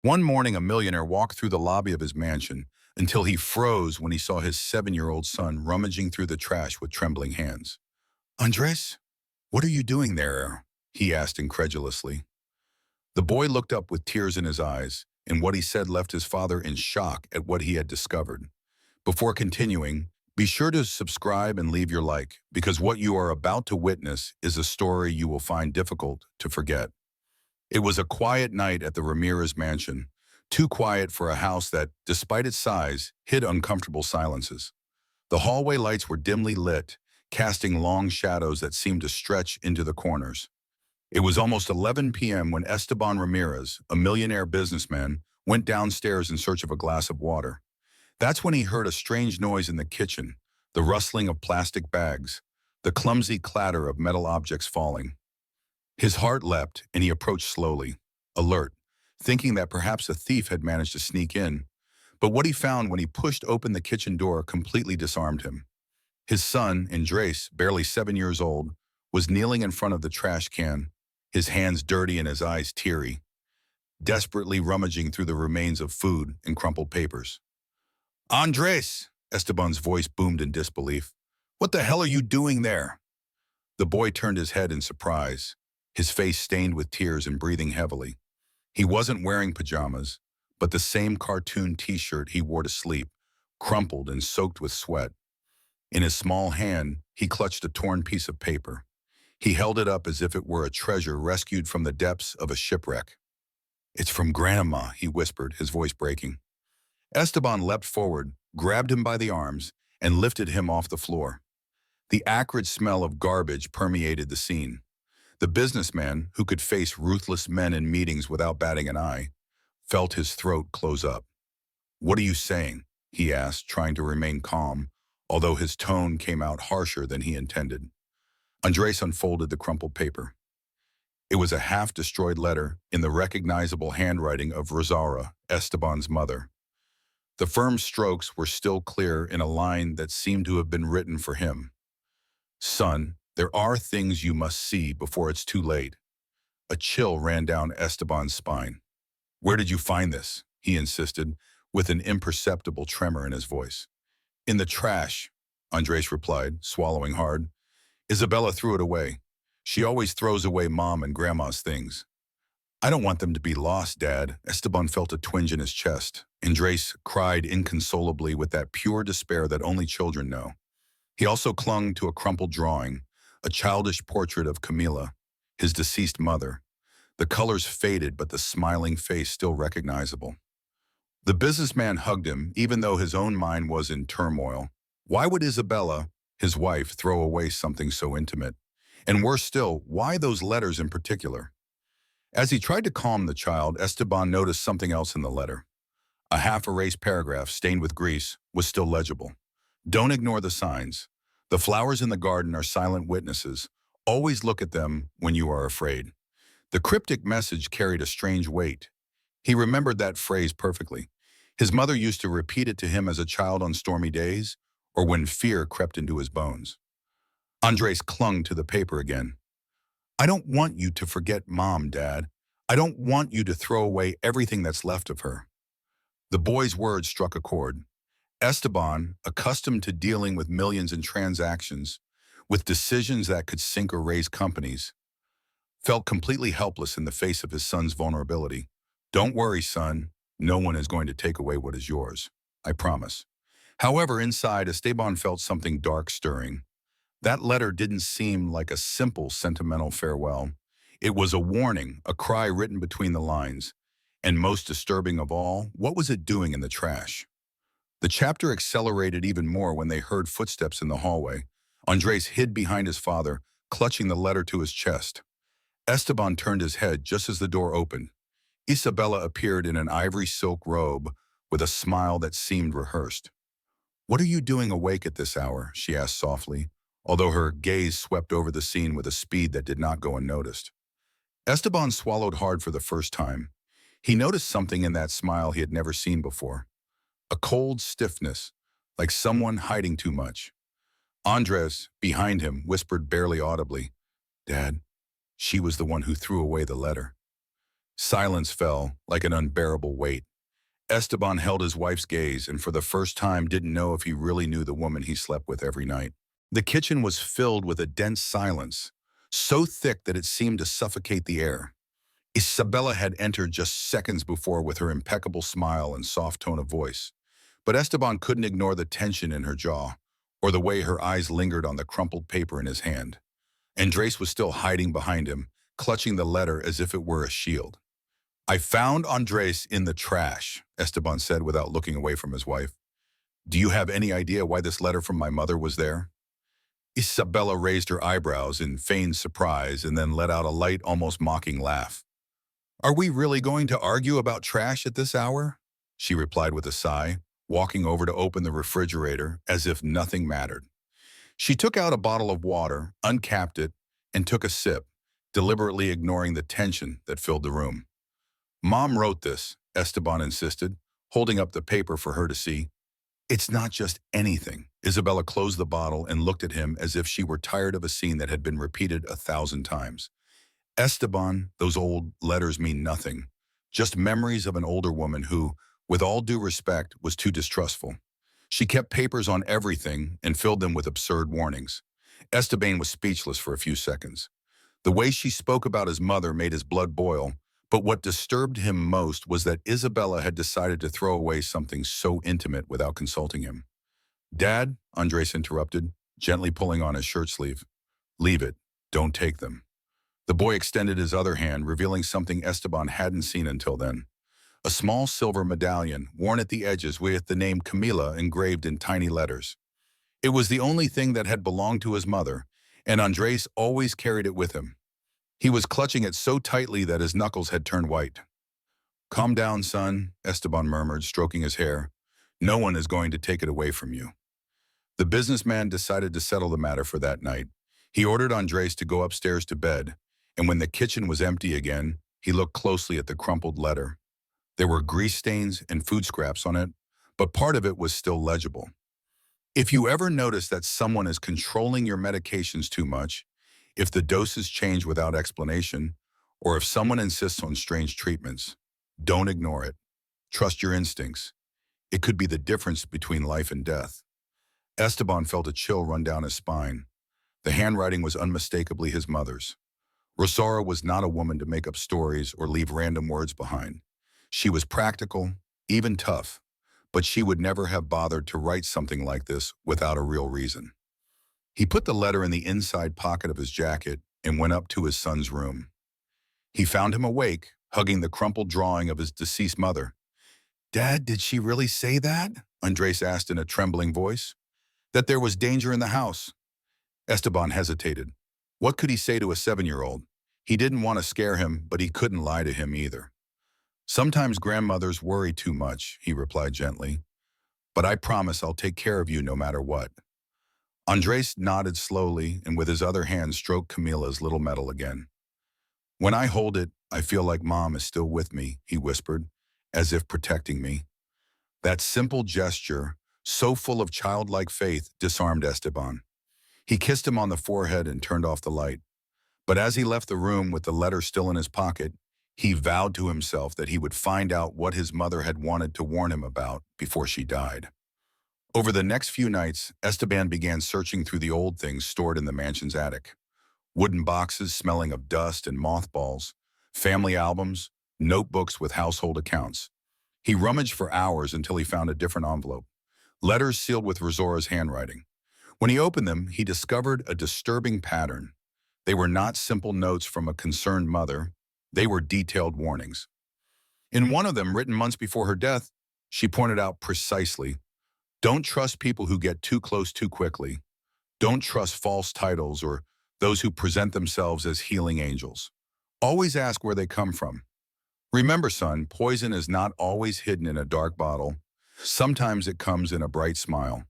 One morning, a millionaire walked through the lobby of his mansion until he froze when he saw his 7-year-old son rummaging through the trash with trembling hands. Andres, what are you doing there? He asked incredulously. The boy looked up with tears in his eyes, and what he said left his father in shock at what he had discovered. Before continuing, be sure to subscribe and leave your like, because what you are about to witness is a story you will find difficult to forget. It was a quiet night at the Ramirez mansion, too quiet for a house that, despite its size, hid uncomfortable silences. The hallway lights were dimly lit, casting long shadows that seemed to stretch into the corners. It was almost 11 p.m. when Esteban Ramirez, a millionaire businessman, went downstairs in search of a glass of water. That's when he heard a strange noise in the kitchen, the rustling of plastic bags, the clumsy clatter of metal objects falling. His heart leapt, and he approached slowly, alert, thinking that perhaps a thief had managed to sneak in. But what he found when he pushed open the kitchen door completely disarmed him. His son, Andres, barely 7 years old, was kneeling in front of the trash can, his hands dirty and his eyes teary, desperately rummaging through the remains of food and crumpled papers. Andres! Esteban's voice boomed in disbelief. What the hell are you doing there? The boy turned his head in surprise, his face stained with tears and breathing heavily. He wasn't wearing pajamas, but the same cartoon t-shirt he wore to sleep, crumpled and soaked with sweat. In his small hand, he clutched a torn piece of paper. He held it up as if it were a treasure rescued from the depths of a shipwreck. It's from Grandma, he whispered, his voice breaking. Esteban leapt forward, grabbed him by the arms, and lifted him off the floor. The acrid smell of garbage permeated the scene. The businessman, who could face ruthless men in meetings without batting an eye, felt his throat close up. What are you saying? He asked, trying to remain calm, although his tone came out harsher than he intended. Andres unfolded the crumpled paper. It was a half-destroyed letter in the recognizable handwriting of Rosaura, Esteban's mother. The firm strokes were still clear in a line that seemed to have been written for him. Son, there are things you must see before it's too late. A chill ran down Esteban's spine. Where did you find this? He insisted, with an imperceptible tremor in his voice. In the trash, Andres replied, swallowing hard. Isabella threw it away. She always throws away Mom and Grandma's things. I don't want them to be lost, Dad. Esteban felt a twinge in his chest. Andres cried inconsolably with that pure despair that only children know. He also clung to a crumpled drawing, a childish portrait of Camila, his deceased mother. The colors faded, but the smiling face still recognizable. The businessman hugged him, even though his own mind was in turmoil. Why would Isabella, his wife, throw away something so intimate? And worse still, why those letters in particular? As he tried to calm the child, Esteban noticed something else in the letter. A half-erased paragraph, stained with grease, was still legible. Don't ignore the signs. The flowers in the garden are silent witnesses. Always look at them when you are afraid. The cryptic message carried a strange weight. He remembered that phrase perfectly. His mother used to repeat it to him as a child on stormy days, or when fear crept into his bones. Andres clung to the paper again. I don't want you to forget Mom, Dad. I don't want you to throw away everything that's left of her. The boy's words struck a chord. Esteban, accustomed to dealing with millions in transactions, with decisions that could sink or raise companies, felt completely helpless in the face of his son's vulnerability. Don't worry, son. No one is going to take away what is yours. I promise. However, inside, Esteban felt something dark stirring. That letter didn't seem like a simple sentimental farewell. It was a warning, a cry written between the lines. And most disturbing of all, what was it doing in the trash? The chapter accelerated even more when they heard footsteps in the hallway. Andres hid behind his father, clutching the letter to his chest. Esteban turned his head just as the door opened. Isabella appeared in an ivory silk robe with a smile that seemed rehearsed. What are you doing awake at this hour? She asked softly, although her gaze swept over the scene with a speed that did not go unnoticed. Esteban swallowed hard for the first time. He noticed something in that smile he had never seen before. A cold stiffness, like someone hiding too much. Andres, behind him, whispered barely audibly, Dad, she was the one who threw away the letter. Silence fell like an unbearable weight. Esteban held his wife's gaze and for the first time didn't know if he really knew the woman he slept with every night. The kitchen was filled with a dense silence, so thick that it seemed to suffocate the air. Isabella had entered just seconds before with her impeccable smile and soft tone of voice. But Esteban couldn't ignore the tension in her jaw, or the way her eyes lingered on the crumpled paper in his hand. Andres was still hiding behind him, clutching the letter as if it were a shield. "I found Andres in the trash," Esteban said without looking away from his wife. "Do you have any idea why this letter from my mother was there?" Isabella raised her eyebrows in feigned surprise and then let out a light, almost mocking laugh. "Are we really going to argue about trash at this hour?" she replied with a sigh, walking over to open the refrigerator as if nothing mattered. She took out a bottle of water, uncapped it, and took a sip, deliberately ignoring the tension that filled the room. "Mom wrote this," Esteban insisted, holding up the paper for her to see. "It's not just anything." Isabella closed the bottle and looked at him as if she were tired of a scene that had been repeated 1,000 times. "Esteban, those old letters mean nothing. Just memories of an older woman who, with all due respect, was too distrustful. She kept papers on everything and filled them with absurd warnings." Esteban was speechless for a few seconds. The way she spoke about his mother made his blood boil, but what disturbed him most was that Isabella had decided to throw away something so intimate without consulting him. "Dad," Andres interrupted, gently pulling on his shirt sleeve. "Leave it. Don't take them." The boy extended his other hand, revealing something Esteban hadn't seen until then. A small silver medallion, worn at the edges with the name Camila engraved in tiny letters. It was the only thing that had belonged to his mother, and Andres always carried it with him. He was clutching it so tightly that his knuckles had turned white. "Calm down, son," Esteban murmured, stroking his hair. "No one is going to take it away from you." The businessman decided to settle the matter for that night. He ordered Andres to go upstairs to bed, and when the kitchen was empty again, he looked closely at the crumpled letter. There were grease stains and food scraps on it, but part of it was still legible. "If you ever notice that someone is controlling your medications too much, if the doses change without explanation, or if someone insists on strange treatments, don't ignore it. Trust your instincts. It could be the difference between life and death." Esteban felt a chill run down his spine. The handwriting was unmistakably his mother's. Rosaura was not a woman to make up stories or leave random words behind. She was practical, even tough, but she would never have bothered to write something like this without a real reason. He put the letter in the inside pocket of his jacket and went up to his son's room. He found him awake, hugging the crumpled drawing of his deceased mother. "Dad, did she really say that?" Andres asked in a trembling voice. "That there was danger in the house." Esteban hesitated. What could he say to a 7-year-old? He didn't want to scare him, but he couldn't lie to him either. "Sometimes grandmothers worry too much," he replied gently. "But I promise I'll take care of you no matter what." Andres nodded slowly and with his other hand stroked Camila's little medal again. "When I hold it, I feel like Mom is still with me," he whispered, as if protecting me. That simple gesture, so full of childlike faith, disarmed Esteban. He kissed him on the forehead and turned off the light. But as he left the room with the letter still in his pocket, he vowed to himself that he would find out what his mother had wanted to warn him about before she died. Over the next few nights, Esteban began searching through the old things stored in the mansion's attic. Wooden boxes smelling of dust and mothballs, family albums, notebooks with household accounts. He rummaged for hours until he found a different envelope. Letters sealed with Rosaura's handwriting. When he opened them, he discovered a disturbing pattern. They were not simple notes from a concerned mother. They were detailed warnings. In one of them, written months before her death, she pointed out precisely, "Don't trust people who get too close too quickly. Don't trust false titles or those who present themselves as healing angels. Always ask where they come from. Remember, son, poison is not always hidden in a dark bottle. Sometimes it comes in a bright smile."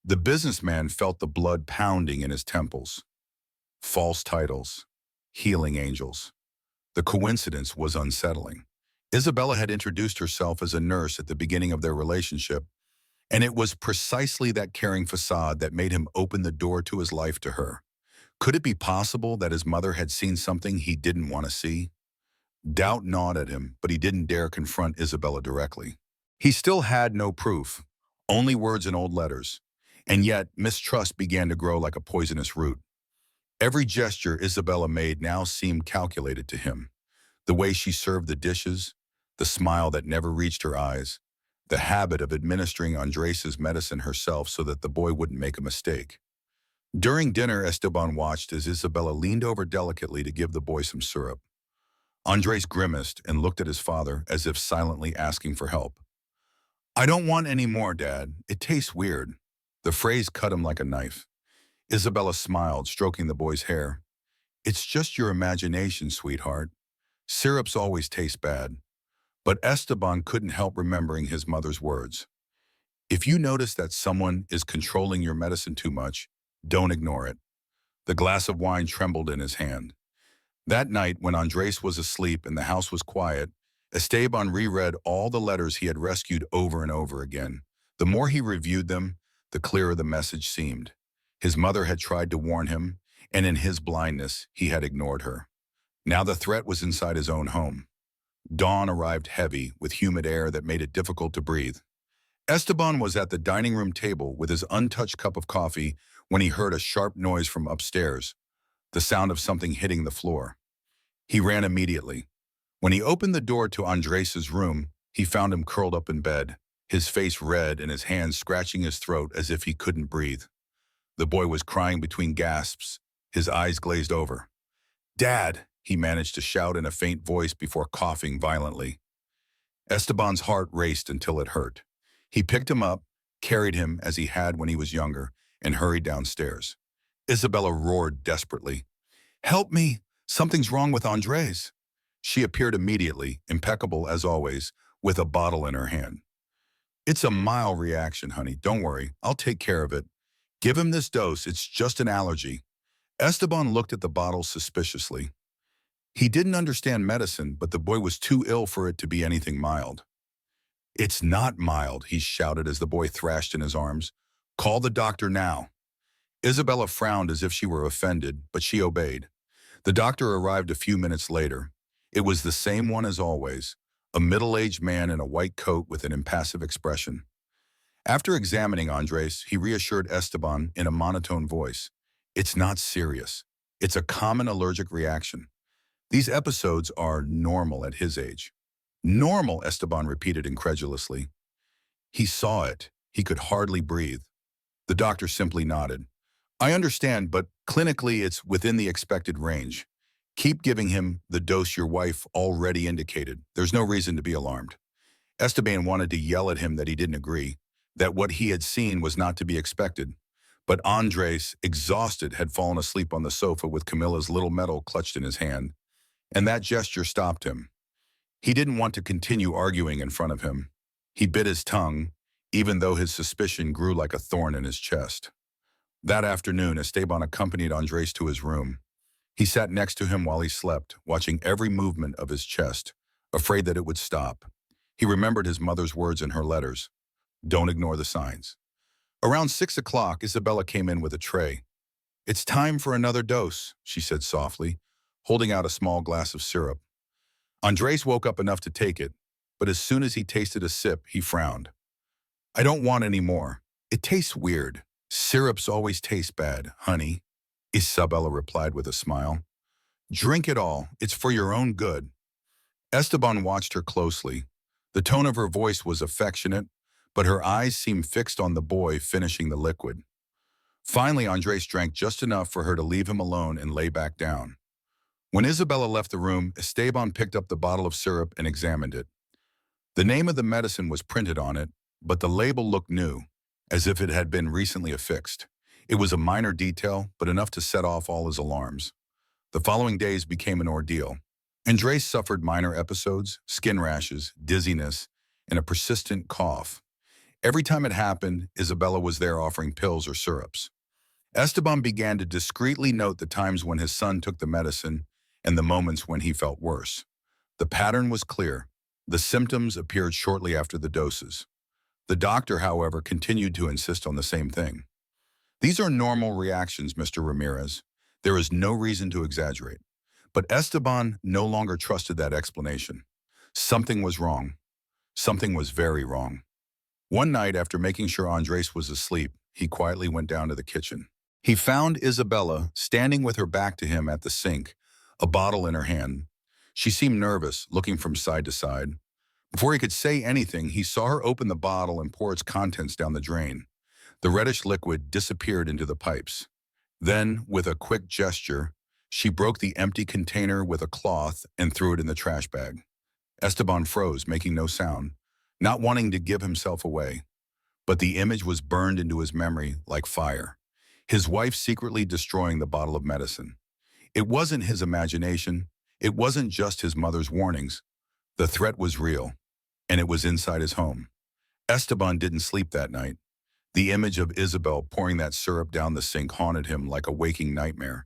The businessman felt the blood pounding in his temples. False titles, healing angels. The coincidence was unsettling. Isabella had introduced herself as a nurse at the beginning of their relationship, and it was precisely that caring facade that made him open the door to his life to her. Could it be possible that his mother had seen something he didn't want to see? Doubt gnawed at him, but he didn't dare confront Isabella directly. He still had no proof, only words in old letters. And yet, mistrust began to grow like a poisonous root. Every gesture Isabella made now seemed calculated to him. The way she served the dishes, the smile that never reached her eyes, the habit of administering Andres' medicine herself so that the boy wouldn't make a mistake. During dinner, Esteban watched as Isabella leaned over delicately to give the boy some syrup. Andres grimaced and looked at his father as if silently asking for help. "I don't want any more, Dad. It tastes weird." The phrase cut him like a knife. Isabella smiled, stroking the boy's hair. "It's just your imagination, sweetheart. Syrups always taste bad." But Esteban couldn't help remembering his mother's words. "If you notice that someone is controlling your medicine too much, don't ignore it." The glass of wine trembled in his hand. That night, when Andres was asleep and the house was quiet, Esteban reread all the letters he had rescued over and over again. The more he reviewed them, the clearer the message seemed. His mother had tried to warn him, and in his blindness, he had ignored her. Now the threat was inside his own home. Dawn arrived heavy, with humid air that made it difficult to breathe. Esteban was at the dining room table with his untouched cup of coffee when he heard a sharp noise from upstairs, the sound of something hitting the floor. He ran immediately. When he opened the door to Andres' room, he found him curled up in bed, his face red and his hands scratching his throat as if he couldn't breathe. The boy was crying between gasps, his eyes glazed over. "Dad!" he managed to shout in a faint voice before coughing violently. Esteban's heart raced until it hurt. He picked him up, carried him as he had when he was younger, and hurried downstairs. Isabella roared desperately. "Help me! Something's wrong with Andres." She appeared immediately, impeccable as always, with a bottle in her hand. "It's a mild reaction, honey. Don't worry. I'll take care of it. Give him this dose. It's just an allergy." Esteban looked at the bottle suspiciously. He didn't understand medicine, but the boy was too ill for it to be anything mild. "It's not mild," he shouted as the boy thrashed in his arms. "Call the doctor now." Isabella frowned as if she were offended, but she obeyed. The doctor arrived a few minutes later. It was the same one as always, a middle-aged man in a white coat with an impassive expression. After examining Andres, he reassured Esteban in a monotone voice. "It's not serious. It's a common allergic reaction. These episodes are normal at his age." "Normal," Esteban repeated incredulously. He saw it. He could hardly breathe. The doctor simply nodded. "I understand, but clinically it's within the expected range. Keep giving him the dose your wife already indicated. There's no reason to be alarmed." Esteban wanted to yell at him that he didn't agree, that what he had seen was not to be expected. But Andres, exhausted, had fallen asleep on the sofa with Camilla's little medal clutched in his hand, and that gesture stopped him. He didn't want to continue arguing in front of him. He bit his tongue, even though his suspicion grew like a thorn in his chest. That afternoon, Esteban accompanied Andres to his room. He sat next to him while he slept, watching every movement of his chest, afraid that it would stop. He remembered his mother's words in her letters. Don't ignore the signs. Around 6 o'clock, Isabella came in with a tray. "It's time for another dose," she said softly, holding out a small glass of syrup. Andres woke up enough to take it, but as soon as he tasted a sip, he frowned. "I don't want any more. It tastes weird." "Syrups always taste bad, honey," Isabella replied with a smile. "Drink it all. It's for your own good." Esteban watched her closely. The tone of her voice was affectionate, but her eyes seemed fixed on the boy finishing the liquid. Finally, Andres drank just enough for her to leave him alone and lay back down. When Isabella left the room, Esteban picked up the bottle of syrup and examined it. The name of the medicine was printed on it, but the label looked new, as if it had been recently affixed. It was a minor detail, but enough to set off all his alarms. The following days became an ordeal. Andres suffered minor episodes, skin rashes, dizziness, and a persistent cough. Every time it happened, Isabella was there offering pills or syrups. Esteban began to discreetly note the times when his son took the medicine and the moments when he felt worse. The pattern was clear. The symptoms appeared shortly after the doses. The doctor, however, continued to insist on the same thing. "These are normal reactions, Mr. Ramirez. There is no reason to exaggerate." But Esteban no longer trusted that explanation. Something was wrong. Something was very wrong. One night, after making sure Andres was asleep, he quietly went down to the kitchen. He found Isabella standing with her back to him at the sink, a bottle in her hand. She seemed nervous, looking from side to side. Before he could say anything, he saw her open the bottle and pour its contents down the drain. The reddish liquid disappeared into the pipes. Then, with a quick gesture, she broke the empty container with a cloth and threw it in the trash bag. Esteban froze, making no sound, not wanting to give himself away. But the image was burned into his memory like fire. His wife secretly destroying the bottle of medicine. It wasn't his imagination. It wasn't just his mother's warnings. The threat was real, and it was inside his home. Esteban didn't sleep that night. The image of Isabel pouring that syrup down the sink haunted him like a waking nightmare.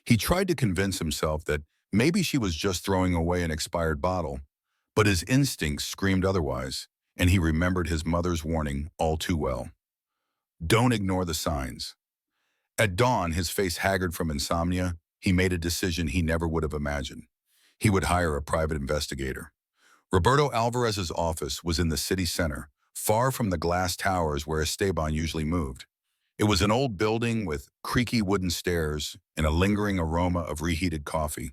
He tried to convince himself that maybe she was just throwing away an expired bottle, but his instincts screamed otherwise, and he remembered his mother's warning all too well. Don't ignore the signs. At dawn, his face haggard from insomnia, he made a decision he never would have imagined. He would hire a private investigator. Roberto Alvarez's office was in the city center, far from the glass towers where Esteban usually moved. It was an old building with creaky wooden stairs and a lingering aroma of reheated coffee.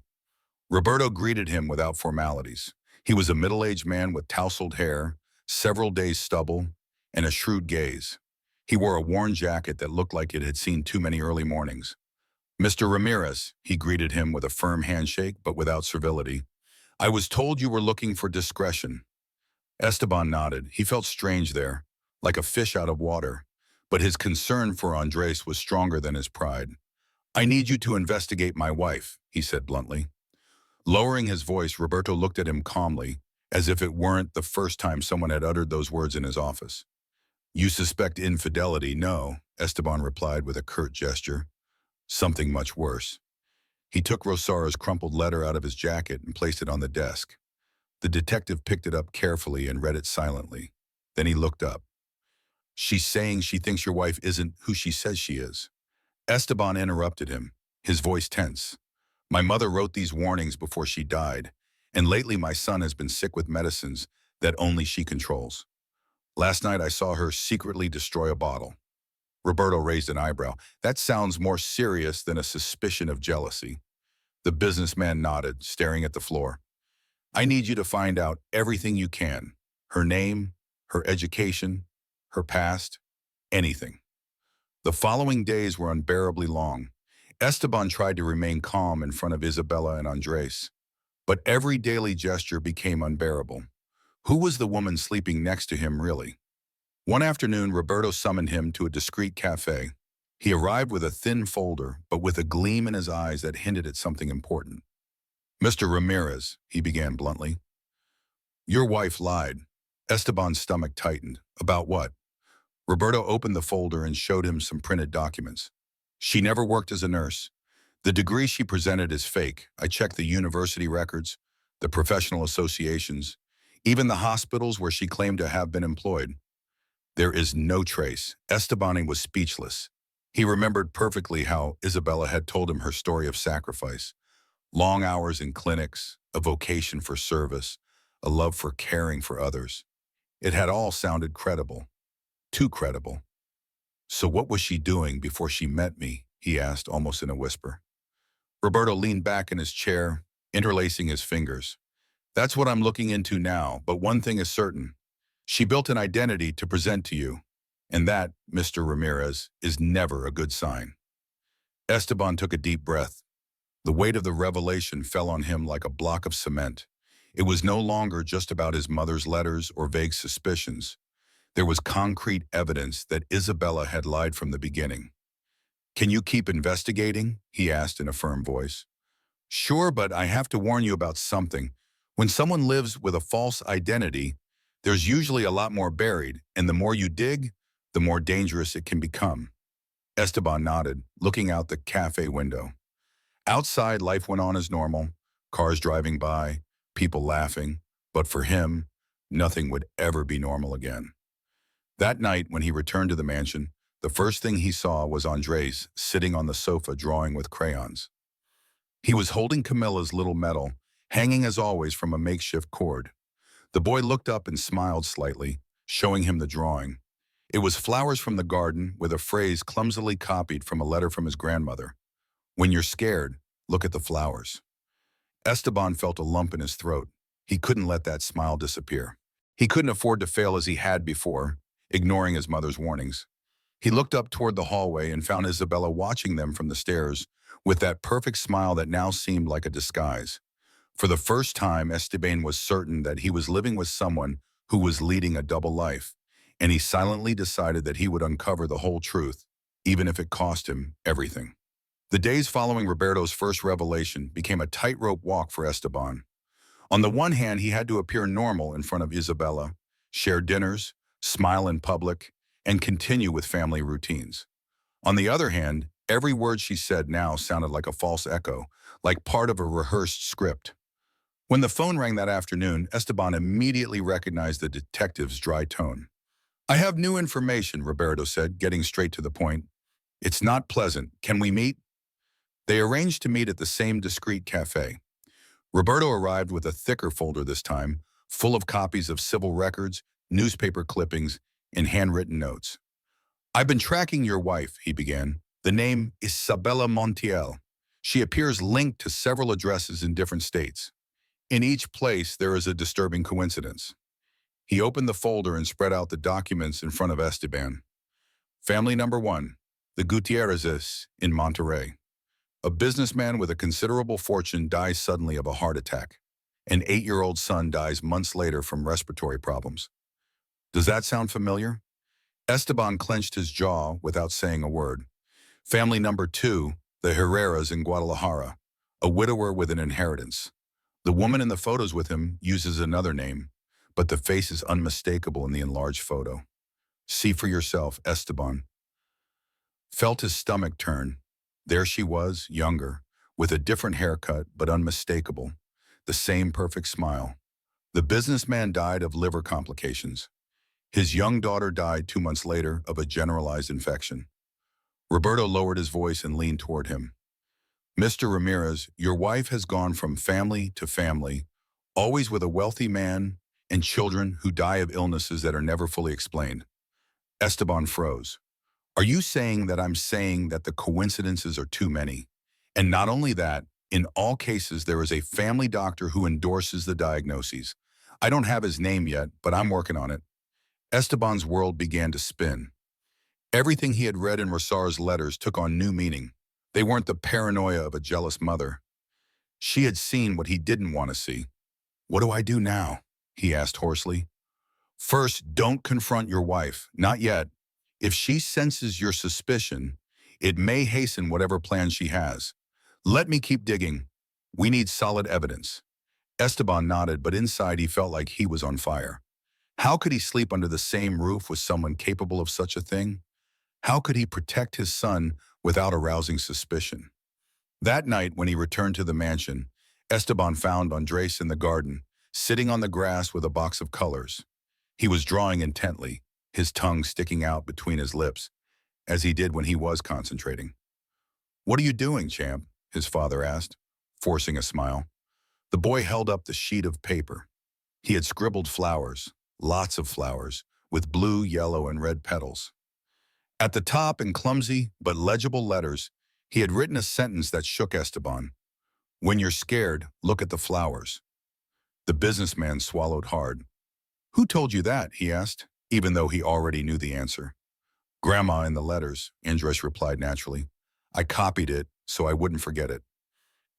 Roberto greeted him without formalities. He was a middle-aged man with tousled hair, several days' stubble, and a shrewd gaze. He wore a worn jacket that looked like it had seen too many early mornings. Mr. Ramirez, he greeted him with a firm handshake but without servility. I was told you were looking for discretion. Esteban nodded. He felt strange there, like a fish out of water. But his concern for Andres was stronger than his pride. I need you to investigate my wife, he said bluntly. Lowering his voice, Roberto looked at him calmly, as if it weren't the first time someone had uttered those words in his office. You suspect infidelity? No, Esteban replied with a curt gesture. Something much worse. He took Rosara's crumpled letter out of his jacket and placed it on the desk. The detective picked it up carefully and read it silently. Then he looked up. She's saying she thinks your wife isn't who she says she is. Esteban interrupted him, his voice tense. My mother wrote these warnings before she died, and lately my son has been sick with medicines that only she controls. Last night I saw her secretly destroy a bottle. Roberto raised an eyebrow. That sounds more serious than a suspicion of jealousy. The businessman nodded, staring at the floor. I need you to find out everything you can. Her name, her education, her past, anything. The following days were unbearably long. Esteban tried to remain calm in front of Isabella and Andres, but every daily gesture became unbearable. Who was the woman sleeping next to him, really? One afternoon, Roberto summoned him to a discreet cafe. He arrived with a thin folder, but with a gleam in his eyes that hinted at something important. Mr. Ramirez, he began bluntly. Your wife lied. Esteban's stomach tightened. About what? Roberto opened the folder and showed him some printed documents. She never worked as a nurse. The degree she presented is fake. I checked the university records, the professional associations, even the hospitals where she claimed to have been employed. There is no trace. Esteban was speechless. He remembered perfectly how Isabella had told him her story of sacrifice. Long hours in clinics, a vocation for service, a love for caring for others. It had all sounded credible. Too credible. So what was she doing before she met me? He asked, almost in a whisper. Roberto leaned back in his chair, interlacing his fingers. That's what I'm looking into now, but one thing is certain. She built an identity to present to you, and that, Mr. Ramirez, is never a good sign. Esteban took a deep breath. The weight of the revelation fell on him like a block of cement. It was no longer just about his mother's letters or vague suspicions. There was concrete evidence that Isabella had lied from the beginning. Can you keep investigating? He asked in a firm voice. Sure, but I have to warn you about something. When someone lives with a false identity, there's usually a lot more buried, and the more you dig, the more dangerous it can become. Esteban nodded, looking out the cafe window. Outside, life went on as normal, cars driving by, people laughing, but for him, nothing would ever be normal again. That night, when he returned to the mansion, the first thing he saw was Andres sitting on the sofa drawing with crayons. He was holding Camilla's little medal, hanging as always from a makeshift cord. The boy looked up and smiled slightly, showing him the drawing. It was flowers from the garden with a phrase clumsily copied from a letter from his grandmother. When you're scared, look at the flowers. Esteban felt a lump in his throat. He couldn't let that smile disappear. He couldn't afford to fail as he had before, ignoring his mother's warnings. He looked up toward the hallway and found Isabella watching them from the stairs with that perfect smile that now seemed like a disguise. For the first time, Esteban was certain that he was living with someone who was leading a double life, and he silently decided that he would uncover the whole truth, even if it cost him everything. The days following Roberto's first revelation became a tightrope walk for Esteban. On the one hand, he had to appear normal in front of Isabella, share dinners, smile in public, and continue with family routines. On the other hand, every word she said now sounded like a false echo, like part of a rehearsed script. When the phone rang that afternoon, Esteban immediately recognized the detective's dry tone. "I have new information," Roberto said, getting straight to the point. "It's not pleasant. Can we meet?" They arranged to meet at the same discreet cafe. Roberto arrived with a thicker folder this time, full of copies of civil records, newspaper clippings, and handwritten notes. "I've been tracking your wife," he began. "The name is Isabella Montiel. She appears linked to several addresses in different states. In each place, there is a disturbing coincidence." He opened the folder and spread out the documents in front of Esteban. Family number 1, the Gutierrezes in Monterrey. A businessman with a considerable fortune dies suddenly of a heart attack. An 8-year-old son dies months later from respiratory problems. Does that sound familiar? Esteban clenched his jaw without saying a word. Family number 2, the Herreras in Guadalajara. A widower with an inheritance. The woman in the photos with him uses another name, but the face is unmistakable in the enlarged photo. See for yourself, Esteban felt his stomach turn. There she was, younger, with a different haircut but unmistakable, the same perfect smile. The businessman died of liver complications. His young daughter died 2 months later of a generalized infection. Roberto lowered his voice and leaned toward him. "Mr. Ramirez, your wife has gone from family to family, always with a wealthy man and children who die of illnesses that are never fully explained." Esteban froze. "Are you saying that I'm saying that the coincidences are too many? And not only that, in all cases there is a family doctor who endorses the diagnoses. I don't have his name yet, but I'm working on it." Esteban's world began to spin. Everything he had read in Rosar's letters took on new meaning. They weren't the paranoia of a jealous mother. She had seen what he didn't want to see. "What do I do now?" he asked hoarsely. "First, don't confront your wife. Not yet. If she senses your suspicion, it may hasten whatever plan she has. Let me keep digging. We need solid evidence." Esteban nodded, but inside he felt like he was on fire. How could he sleep under the same roof with someone capable of such a thing? How could he protect his son without arousing suspicion? That night, when he returned to the mansion, Esteban found Andres in the garden, sitting on the grass with a box of colors. He was drawing intently, his tongue sticking out between his lips, as he did when he was concentrating. "What are you doing, champ?" his father asked, forcing a smile. The boy held up the sheet of paper. He had scribbled flowers, lots of flowers, with blue, yellow, and red petals. At the top, in clumsy but legible letters, he had written a sentence that shook Esteban. "When you're scared, look at the flowers." The businessman swallowed hard. "Who told you that?" he asked, even though he already knew the answer. "Grandma in the letters," Andres replied naturally. "I copied it so I wouldn't forget it."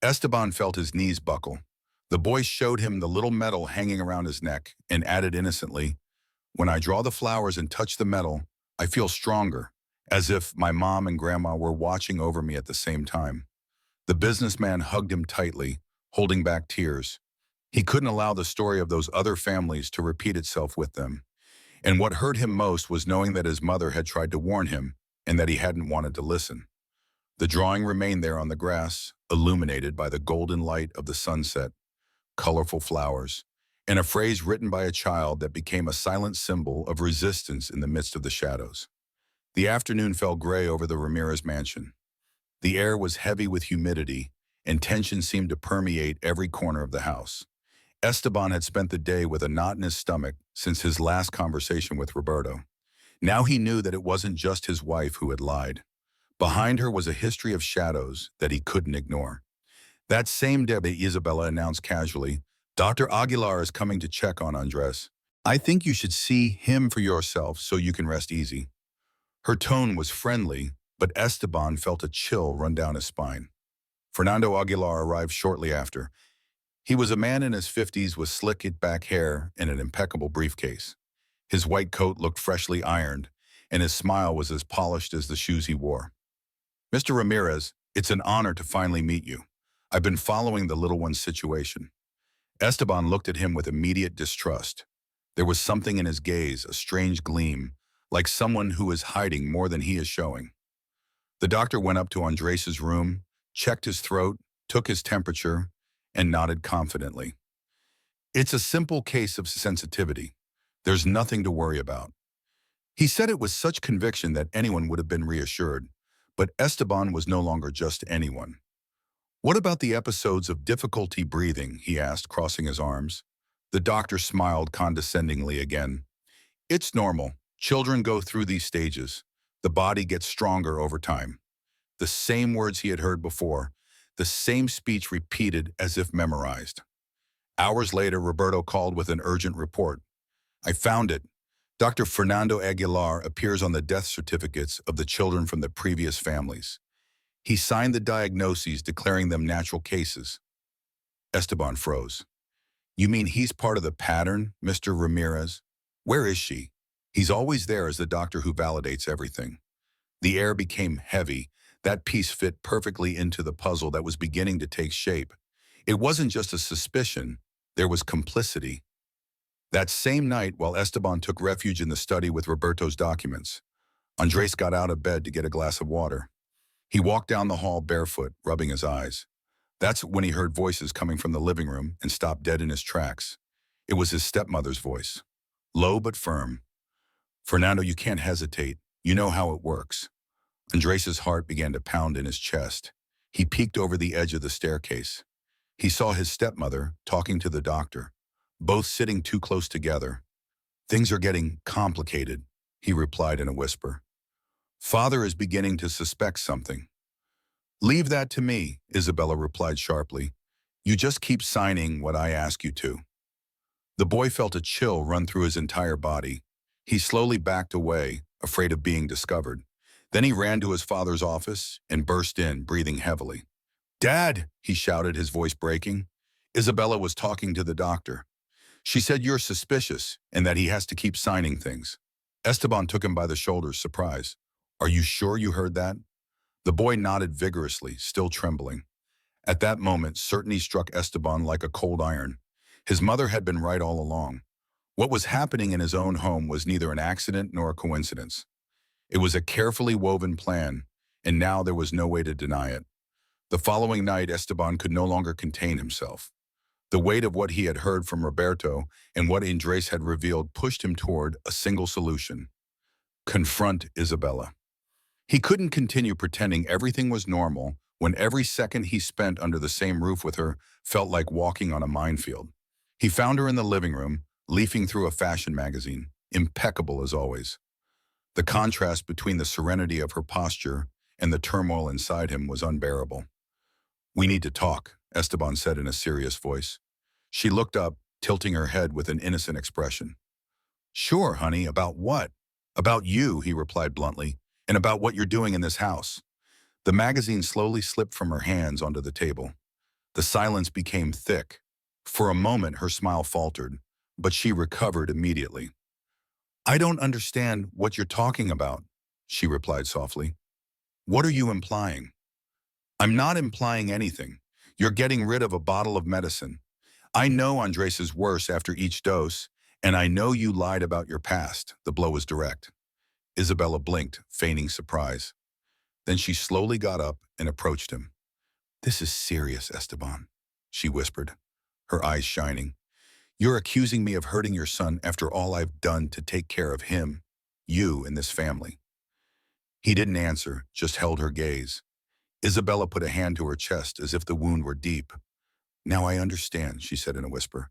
Esteban felt his knees buckle. The boy showed him the little medal hanging around his neck and added innocently, "When I draw the flowers and touch the medal, I feel stronger, as if my mom and grandma were watching over me at the same time." The businessman hugged him tightly, holding back tears. He couldn't allow the story of those other families to repeat itself with them. And what hurt him most was knowing that his mother had tried to warn him and that he hadn't wanted to listen. The drawing remained there on the grass, illuminated by the golden light of the sunset, colorful flowers, and a phrase written by a child that became a silent symbol of resistance in the midst of the shadows. The afternoon fell gray over the Ramirez mansion. The air was heavy with humidity, and tension seemed to permeate every corner of the house. Esteban had spent the day with a knot in his stomach since his last conversation with Roberto. Now he knew that it wasn't just his wife who had lied. Behind her was a history of shadows that he couldn't ignore. That same day, Isabella announced casually, "Dr. Aguilar is coming to check on Andres. I think you should see him for yourself so you can rest easy." Her tone was friendly, but Esteban felt a chill run down his spine. Fernando Aguilar arrived shortly after. He was a man in his 50s with slicked back hair and an impeccable briefcase. His white coat looked freshly ironed, and his smile was as polished as the shoes he wore. "Mr. Ramirez, it's an honor to finally meet you. I've been following the little one's situation." Esteban looked at him with immediate distrust. There was something in his gaze, a strange gleam, like someone who is hiding more than he is showing. The doctor went up to Andres' room, checked his throat, took his temperature, and nodded confidently. "It's a simple case of sensitivity. There's nothing to worry about." He said it with such conviction that anyone would have been reassured, but Esteban was no longer just anyone. "What about the episodes of difficulty breathing?" he asked, crossing his arms. The doctor smiled condescendingly again. "It's normal. Children go through these stages. The body gets stronger over time." The same words he had heard before, the same speech repeated as if memorized. Hours later, Roberto called with an urgent report. "I found it. Dr. Fernando Aguilar appears on the death certificates of the children from the previous families. He signed the diagnoses declaring them natural cases." Esteban froze. "You mean he's part of the pattern, Mr. Ramirez? Where is she?" "He's always there as the doctor who validates everything." The air became heavy. That piece fit perfectly into the puzzle that was beginning to take shape. It wasn't just a suspicion, there was complicity. That same night, while Esteban took refuge in the study with Roberto's documents, Andres got out of bed to get a glass of water. He walked down the hall barefoot, rubbing his eyes. That's when he heard voices coming from the living room and stopped dead in his tracks. It was his stepmother's voice, low but firm. "Fernando, you can't hesitate. You know how it works." Andres's heart began to pound in his chest. He peeked over the edge of the staircase. He saw his stepmother talking to the doctor, both sitting too close together. "Things are getting complicated," he replied in a whisper. "Father is beginning to suspect something." "Leave that to me," Isabella replied sharply. "You just keep signing what I ask you to." The boy felt a chill run through his entire body. He slowly backed away, afraid of being discovered. Then he ran to his father's office and burst in, breathing heavily. "Dad!" he shouted, his voice breaking. Isabella was talking to the doctor. "She said you're suspicious and that he has to keep signing things." Esteban took him by the shoulders, surprised. "Are you sure you heard that?" The boy nodded vigorously, still trembling. At that moment, certainty struck Esteban like a cold iron. His mother had been right all along. What was happening in his own home was neither an accident nor a coincidence. It was a carefully woven plan, and now there was no way to deny it. The following night, Esteban could no longer contain himself. The weight of what he had heard from Roberto and what Andres had revealed pushed him toward a single solution: confront Isabella. He couldn't continue pretending everything was normal when every second he spent under the same roof with her felt like walking on a minefield. He found her in the living room, leafing through a fashion magazine, impeccable as always. The contrast between the serenity of her posture and the turmoil inside him was unbearable. "We need to talk," Esteban said in a serious voice. She looked up, tilting her head with an innocent expression. "Sure, honey, about what?" "About you," he replied bluntly, "and about what you're doing in this house." The magazine slowly slipped from her hands onto the table. The silence became thick. For a moment, her smile faltered, but she recovered immediately. "I don't understand what you're talking about," she replied softly. "What are you implying?" "I'm not implying anything. You're getting rid of a bottle of medicine. I know Andres is worse after each dose, and I know you lied about your past." The blow was direct. Isabella blinked, feigning surprise. Then she slowly got up and approached him. "This is serious, Esteban," she whispered, her eyes shining. "You're accusing me of hurting your son after all I've done to take care of him, you, and this family." He didn't answer, just held her gaze. Isabella put a hand to her chest as if the wound were deep. Now I understand, she said in a whisper.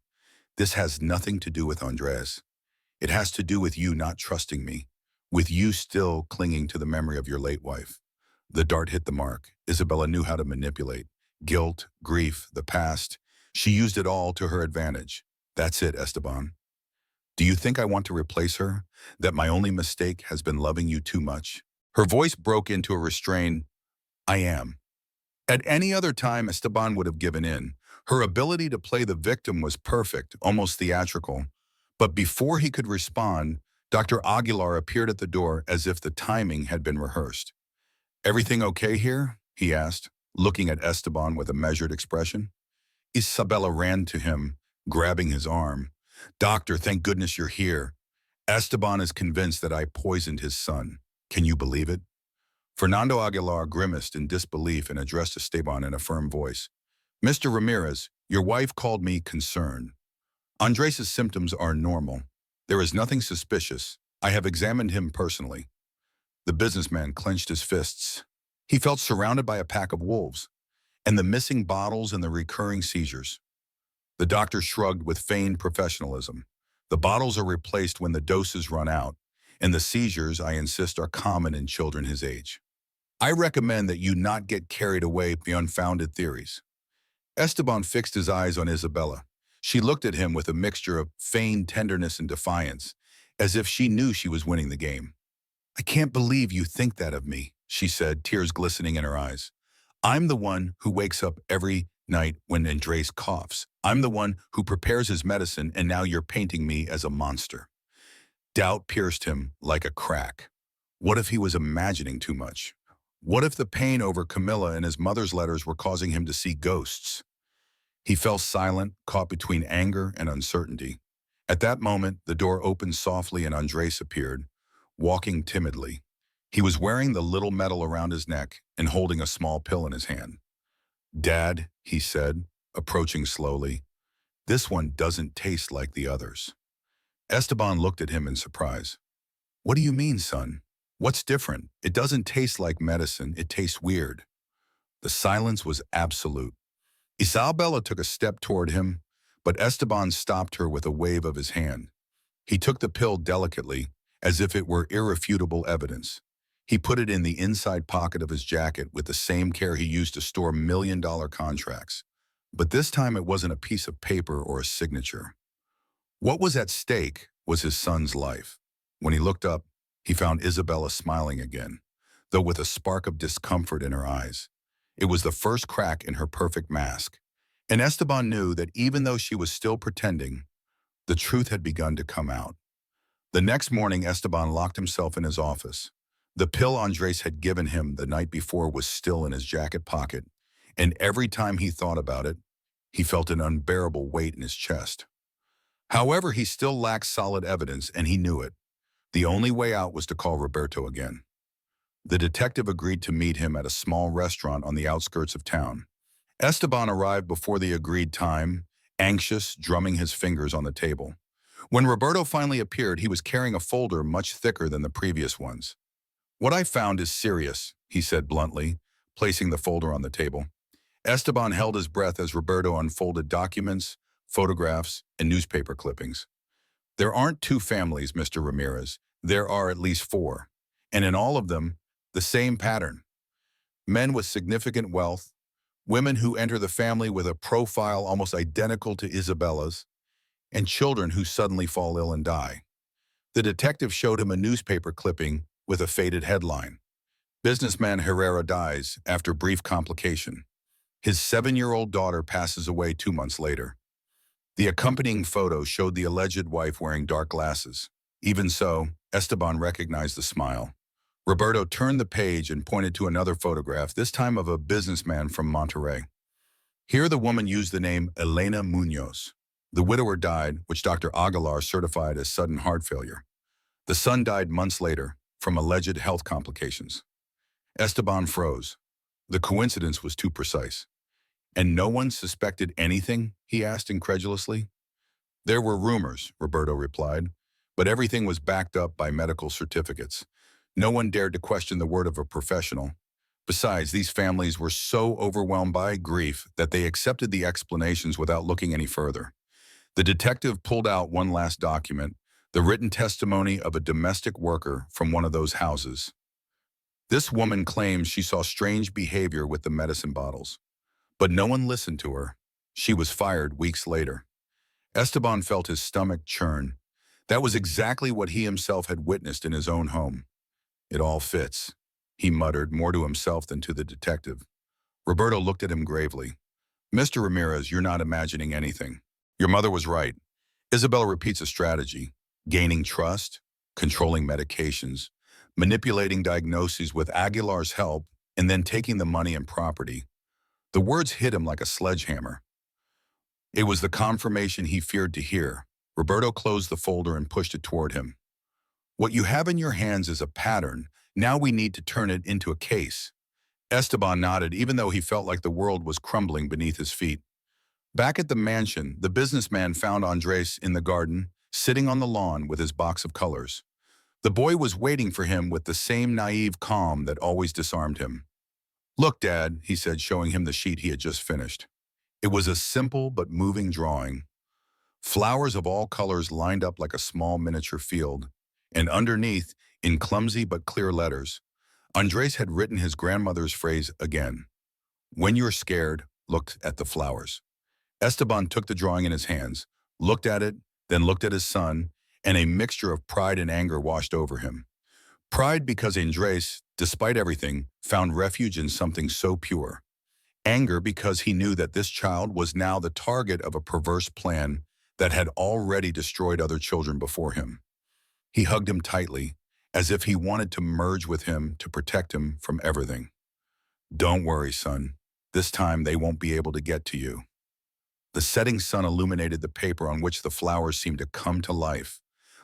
This has nothing to do with Andres. It has to do with you not trusting me, with you still clinging to the memory of your late wife. The dart hit the mark. Isabella knew how to manipulate. Guilt, grief, the past. She used it all to her advantage. That's it, Esteban. Do you think I want to replace her? That my only mistake has been loving you too much? Her voice broke into a restrained, I am. At any other time, Esteban would have given in. Her ability to play the victim was perfect, almost theatrical. But before he could respond, Dr. Aguilar appeared at the door as if the timing had been rehearsed. Everything okay here? He asked, looking at Esteban with a measured expression. Isabella ran to him, grabbing his arm. Doctor, thank goodness you're here. Esteban is convinced that I poisoned his son. Can you believe it? Fernando Aguilar grimaced in disbelief and addressed Esteban in a firm voice. Mr. Ramirez, your wife called me concerned. Andres' symptoms are normal. There is nothing suspicious. I have examined him personally. The businessman clenched his fists. He felt surrounded by a pack of wolves, and the missing bottles and the recurring seizures. The doctor shrugged with feigned professionalism. The bottles are replaced when the doses run out, and the seizures, I insist, are common in children his age. I recommend that you not get carried away by unfounded theories. Esteban fixed his eyes on Isabella. She looked at him with a mixture of feigned tenderness and defiance, as if she knew she was winning the game. I can't believe you think that of me, she said, tears glistening in her eyes. I'm the one who wakes up every night when Andres coughs. I'm the one who prepares his medicine, and now you're painting me as a monster. Doubt pierced him like a crack. What if he was imagining too much? What if the pain over Camilla and his mother's letters were causing him to see ghosts? He fell silent, caught between anger and uncertainty. At that moment, the door opened softly and Andres appeared, walking timidly. He was wearing the little medal around his neck and holding a small pill in his hand. Dad, he said, approaching slowly, this one doesn't taste like the others. Esteban looked at him in surprise. What do you mean, son? What's different? It doesn't taste like medicine, it tastes weird. The silence was absolute. Isabella took a step toward him, but Esteban stopped her with a wave of his hand. He took the pill delicately, as if it were irrefutable evidence. He put it in the inside pocket of his jacket with the same care he used to store million-dollar contracts. But this time it wasn't a piece of paper or a signature. What was at stake was his son's life. When he looked up, he found Isabella smiling again, though with a spark of discomfort in her eyes. It was the first crack in her perfect mask. And Esteban knew that even though she was still pretending, the truth had begun to come out. The next morning, Esteban locked himself in his office. The pill Andres had given him the night before was still in his jacket pocket, and every time he thought about it, he felt an unbearable weight in his chest. However, he still lacked solid evidence, and he knew it. The only way out was to call Roberto again. The detective agreed to meet him at a small restaurant on the outskirts of town. Esteban arrived before the agreed time, anxious, drumming his fingers on the table. When Roberto finally appeared, he was carrying a folder much thicker than the previous ones. What I found is serious, he said bluntly, placing the folder on the table. Esteban held his breath as Roberto unfolded documents, photographs, and newspaper clippings. There aren't two families, Mr. Ramirez. There are at least four. And in all of them, the same pattern. Men with significant wealth, women who enter the family with a profile almost identical to Isabella's, and children who suddenly fall ill and die. The detective showed him a newspaper clipping with a faded headline. Businessman Herrera dies after brief complication. His 7-year-old daughter passes away 2 months later. The accompanying photo showed the alleged wife wearing dark glasses. Even so, Esteban recognized the smile. Roberto turned the page and pointed to another photograph, this time of a businessman from Monterrey. Here the woman used the name Elena Munoz. The widower died, which Dr. Aguilar certified as sudden heart failure. The son died months later from alleged health complications. Esteban froze. The coincidence was too precise. And no one suspected anything? He asked incredulously. There were rumors, Roberto replied, but everything was backed up by medical certificates. No one dared to question the word of a professional. Besides, these families were so overwhelmed by grief that they accepted the explanations without looking any further. The detective pulled out one last document, the written testimony of a domestic worker from one of those houses. This woman claims she saw strange behavior with the medicine bottles, but no one listened to her. She was fired weeks later. Esteban felt his stomach churn. That was exactly what he himself had witnessed in his own home. It all fits, he muttered, more to himself than to the detective. Roberto looked at him gravely. Mr. Ramirez, you're not imagining anything. Your mother was right. Isabella repeats a strategy: gaining trust, controlling medications, manipulating diagnoses with Aguilar's help, and then taking the money and property. The words hit him like a sledgehammer. It was the confirmation he feared to hear. Roberto closed the folder and pushed it toward him. What you have in your hands is a pattern. Now we need to turn it into a case. Esteban nodded, even though he felt like the world was crumbling beneath his feet. Back at the mansion, the businessman found Andres in the garden, sitting on the lawn with his box of colors. The boy was waiting for him with the same naive calm that always disarmed him. Look, Dad, he said, showing him the sheet he had just finished. It was a simple but moving drawing. Flowers of all colors lined up like a small miniature field, and underneath, in clumsy but clear letters, Andres had written his grandmother's phrase again. When you're scared, look at the flowers. Esteban took the drawing in his hands, looked at it, then looked at his son, and a mixture of pride and anger washed over him. Pride because Andres, despite everything, found refuge in something so pure. Anger because he knew that this child was now the target of a perverse plan that had already destroyed other children before him. He hugged him tightly, as if he wanted to merge with him to protect him from everything. Don't worry, son. This time they won't be able to get to you. The setting sun illuminated the paper on which the flowers seemed to come to life,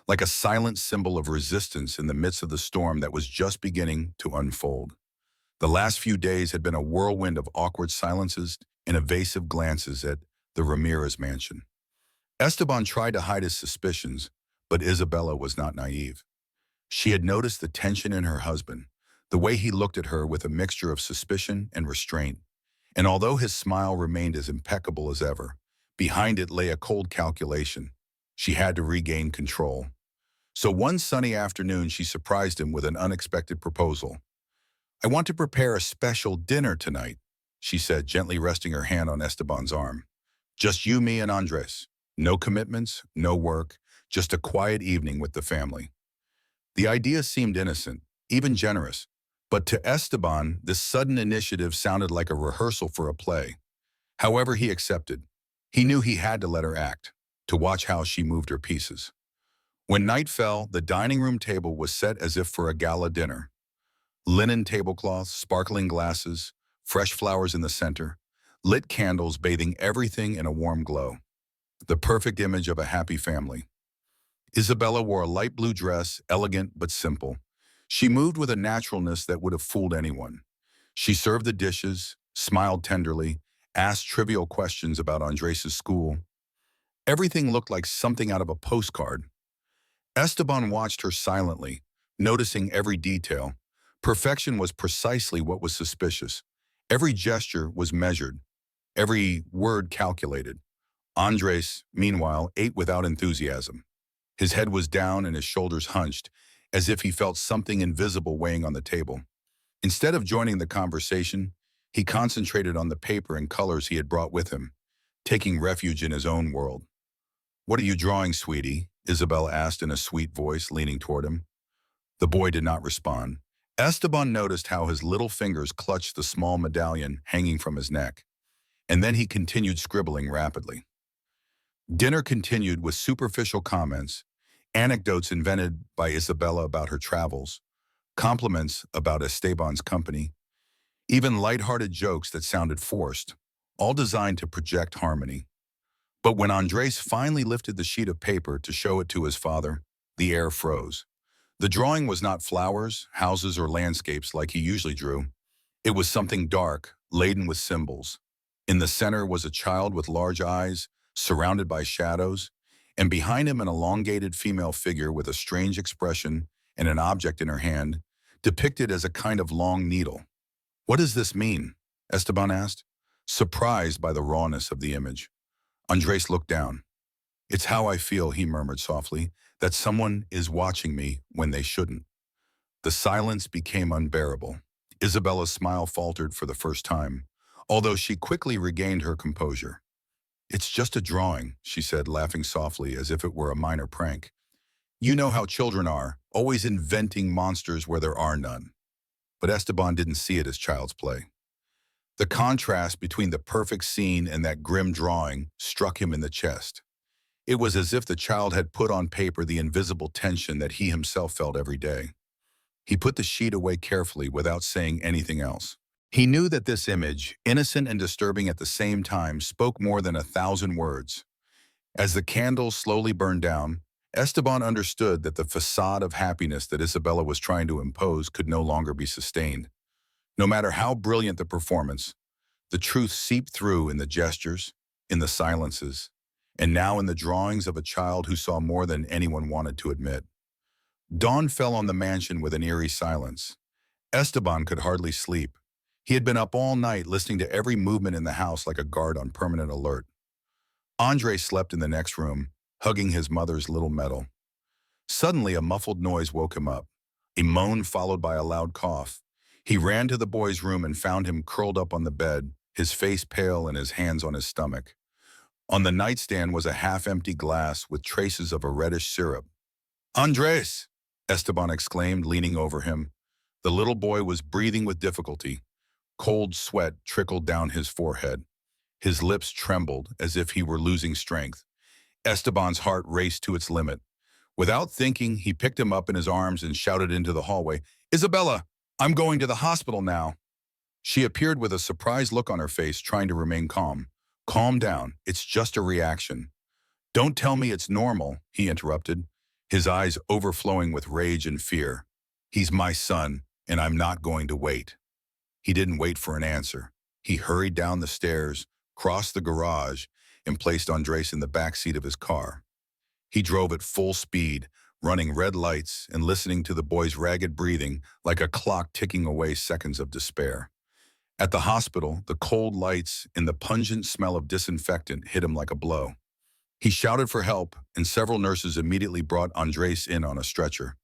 like a silent symbol of resistance in the midst of the storm that was just beginning to unfold. The last few days had been a whirlwind of awkward silences and evasive glances at the Ramirez mansion. Esteban tried to hide his suspicions, but Isabella was not naive. She had noticed the tension in her husband, the way he looked at her with a mixture of suspicion and restraint. And although his smile remained as impeccable as ever, behind it lay a cold calculation. She had to regain control. So one sunny afternoon, she surprised him with an unexpected proposal. I want to prepare a special dinner tonight, she said, gently resting her hand on Esteban's arm. Just you, me, and Andres. No commitments, no work, just a quiet evening with the family. The idea seemed innocent, even generous, but to Esteban, this sudden initiative sounded like a rehearsal for a play. However, he accepted. He knew he had to let her act, to watch how she moved her pieces. When night fell, the dining room table was set as if for a gala dinner. Linen tablecloths, sparkling glasses, fresh flowers in the center, lit candles bathing everything in a warm glow. The perfect image of a happy family. Isabella wore a light blue dress, elegant but simple. She moved with a naturalness that would have fooled anyone. She served the dishes, smiled tenderly, asked trivial questions about Andres' school. Everything looked like something out of a postcard. Esteban watched her silently, noticing every detail. Perfection was precisely what was suspicious. Every gesture was measured, every word calculated. Andres, meanwhile, ate without enthusiasm. His head was down and his shoulders hunched, as if he felt something invisible weighing on the table. Instead of joining the conversation, he concentrated on the paper and colors he had brought with him, taking refuge in his own world. What are you drawing, sweetie? Isabella asked in a sweet voice, leaning toward him. The boy did not respond. Esteban noticed how his little fingers clutched the small medallion hanging from his neck, and then he continued scribbling rapidly. Dinner continued with superficial comments, anecdotes invented by Isabella about her travels, compliments about Esteban's company, even light-hearted jokes that sounded forced, all designed to project harmony. But when Andres finally lifted the sheet of paper to show it to his father, the air froze. The drawing was not flowers, houses, or landscapes like he usually drew. It was something dark, laden with symbols. In the center was a child with large eyes, surrounded by shadows, and behind him an elongated female figure with a strange expression and an object in her hand, depicted as a kind of long needle. What does this mean? Esteban asked, surprised by the rawness of the image. Andres looked down. It's how I feel, he murmured softly, that someone is watching me when they shouldn't. The silence became unbearable. Isabella's smile faltered for the first time, although she quickly regained her composure. It's just a drawing, she said, laughing softly as if it were a minor prank. You know how children are, always inventing monsters where there are none. But Esteban didn't see it as child's play. The contrast between the perfect scene and that grim drawing struck him in the chest. It was as if the child had put on paper the invisible tension that he himself felt every day. He put the sheet away carefully without saying anything else. He knew that this image, innocent and disturbing at the same time, spoke more than 1,000 words. As the candles slowly burned down, Esteban understood that the facade of happiness that Isabella was trying to impose could no longer be sustained. No matter how brilliant the performance, the truth seeped through in the gestures, in the silences, and now in the drawings of a child who saw more than anyone wanted to admit. Dawn fell on the mansion with an eerie silence. Esteban could hardly sleep. He had been up all night listening to every movement in the house like a guard on permanent alert. Andre slept in the next room, hugging his mother's little medal. Suddenly, a muffled noise woke him up, a moan followed by a loud cough. He ran to the boy's room and found him curled up on the bed, his face pale and his hands on his stomach. On the nightstand was a half-empty glass with traces of a reddish syrup. "Andres!" Esteban exclaimed, leaning over him. The little boy was breathing with difficulty. Cold sweat trickled down his forehead. His lips trembled as if he were losing strength. Esteban's heart raced to its limit. Without thinking, he picked him up in his arms and shouted into the hallway, "Isabella, I'm going to the hospital now." She appeared with a surprised look on her face, trying to remain calm. "Calm down. It's just a reaction." "Don't tell me it's normal," he interrupted, his eyes overflowing with rage and fear. "He's my son, and I'm not going to wait." He didn't wait for an answer. He hurried down the stairs, crossed the garage, and placed Andres in the back seat of his car. He drove at full speed, running red lights and listening to the boy's ragged breathing like a clock ticking away seconds of despair. At the hospital, the cold lights and the pungent smell of disinfectant hit him like a blow. He shouted for help, and several nurses immediately brought Andres in on a stretcher.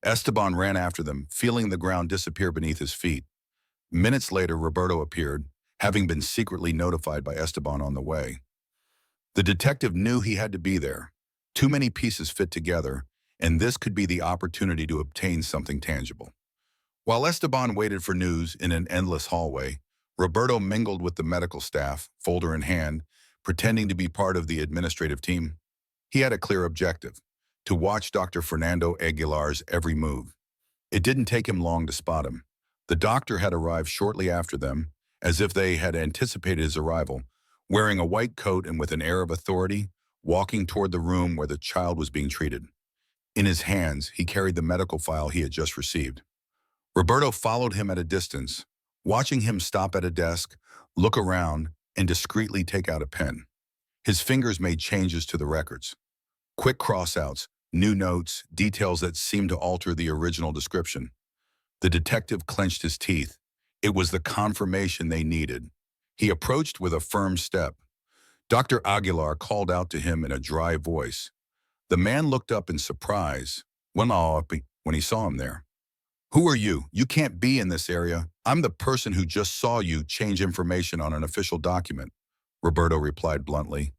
Esteban ran after them, feeling the ground disappear beneath his feet. Minutes later, Roberto appeared, having been secretly notified by Esteban on the way. The detective knew he had to be there. Too many pieces fit together, and this could be the opportunity to obtain something tangible. While Esteban waited for news in an endless hallway, Roberto mingled with the medical staff, folder in hand, pretending to be part of the administrative team. He had a clear objective: to watch Dr. Fernando Aguilar's every move. It didn't take him long to spot him. The doctor had arrived shortly after them, as if they had anticipated his arrival, wearing a white coat and with an air of authority, walking toward the room where the child was being treated. In his hands, he carried the medical file he had just received. Roberto followed him at a distance, watching him stop at a desk, look around, and discreetly take out a pen. His fingers made changes to the records. Quick crossouts, new notes, details that seemed to alter the original description. The detective clenched his teeth. It was the confirmation they needed. He approached with a firm step. Dr. Aguilar called out to him in a dry voice. The man looked up in surprise when he saw him there. "Who are you? You can't be in this area. I'm the person who just saw you change information on an official document," Roberto replied bluntly.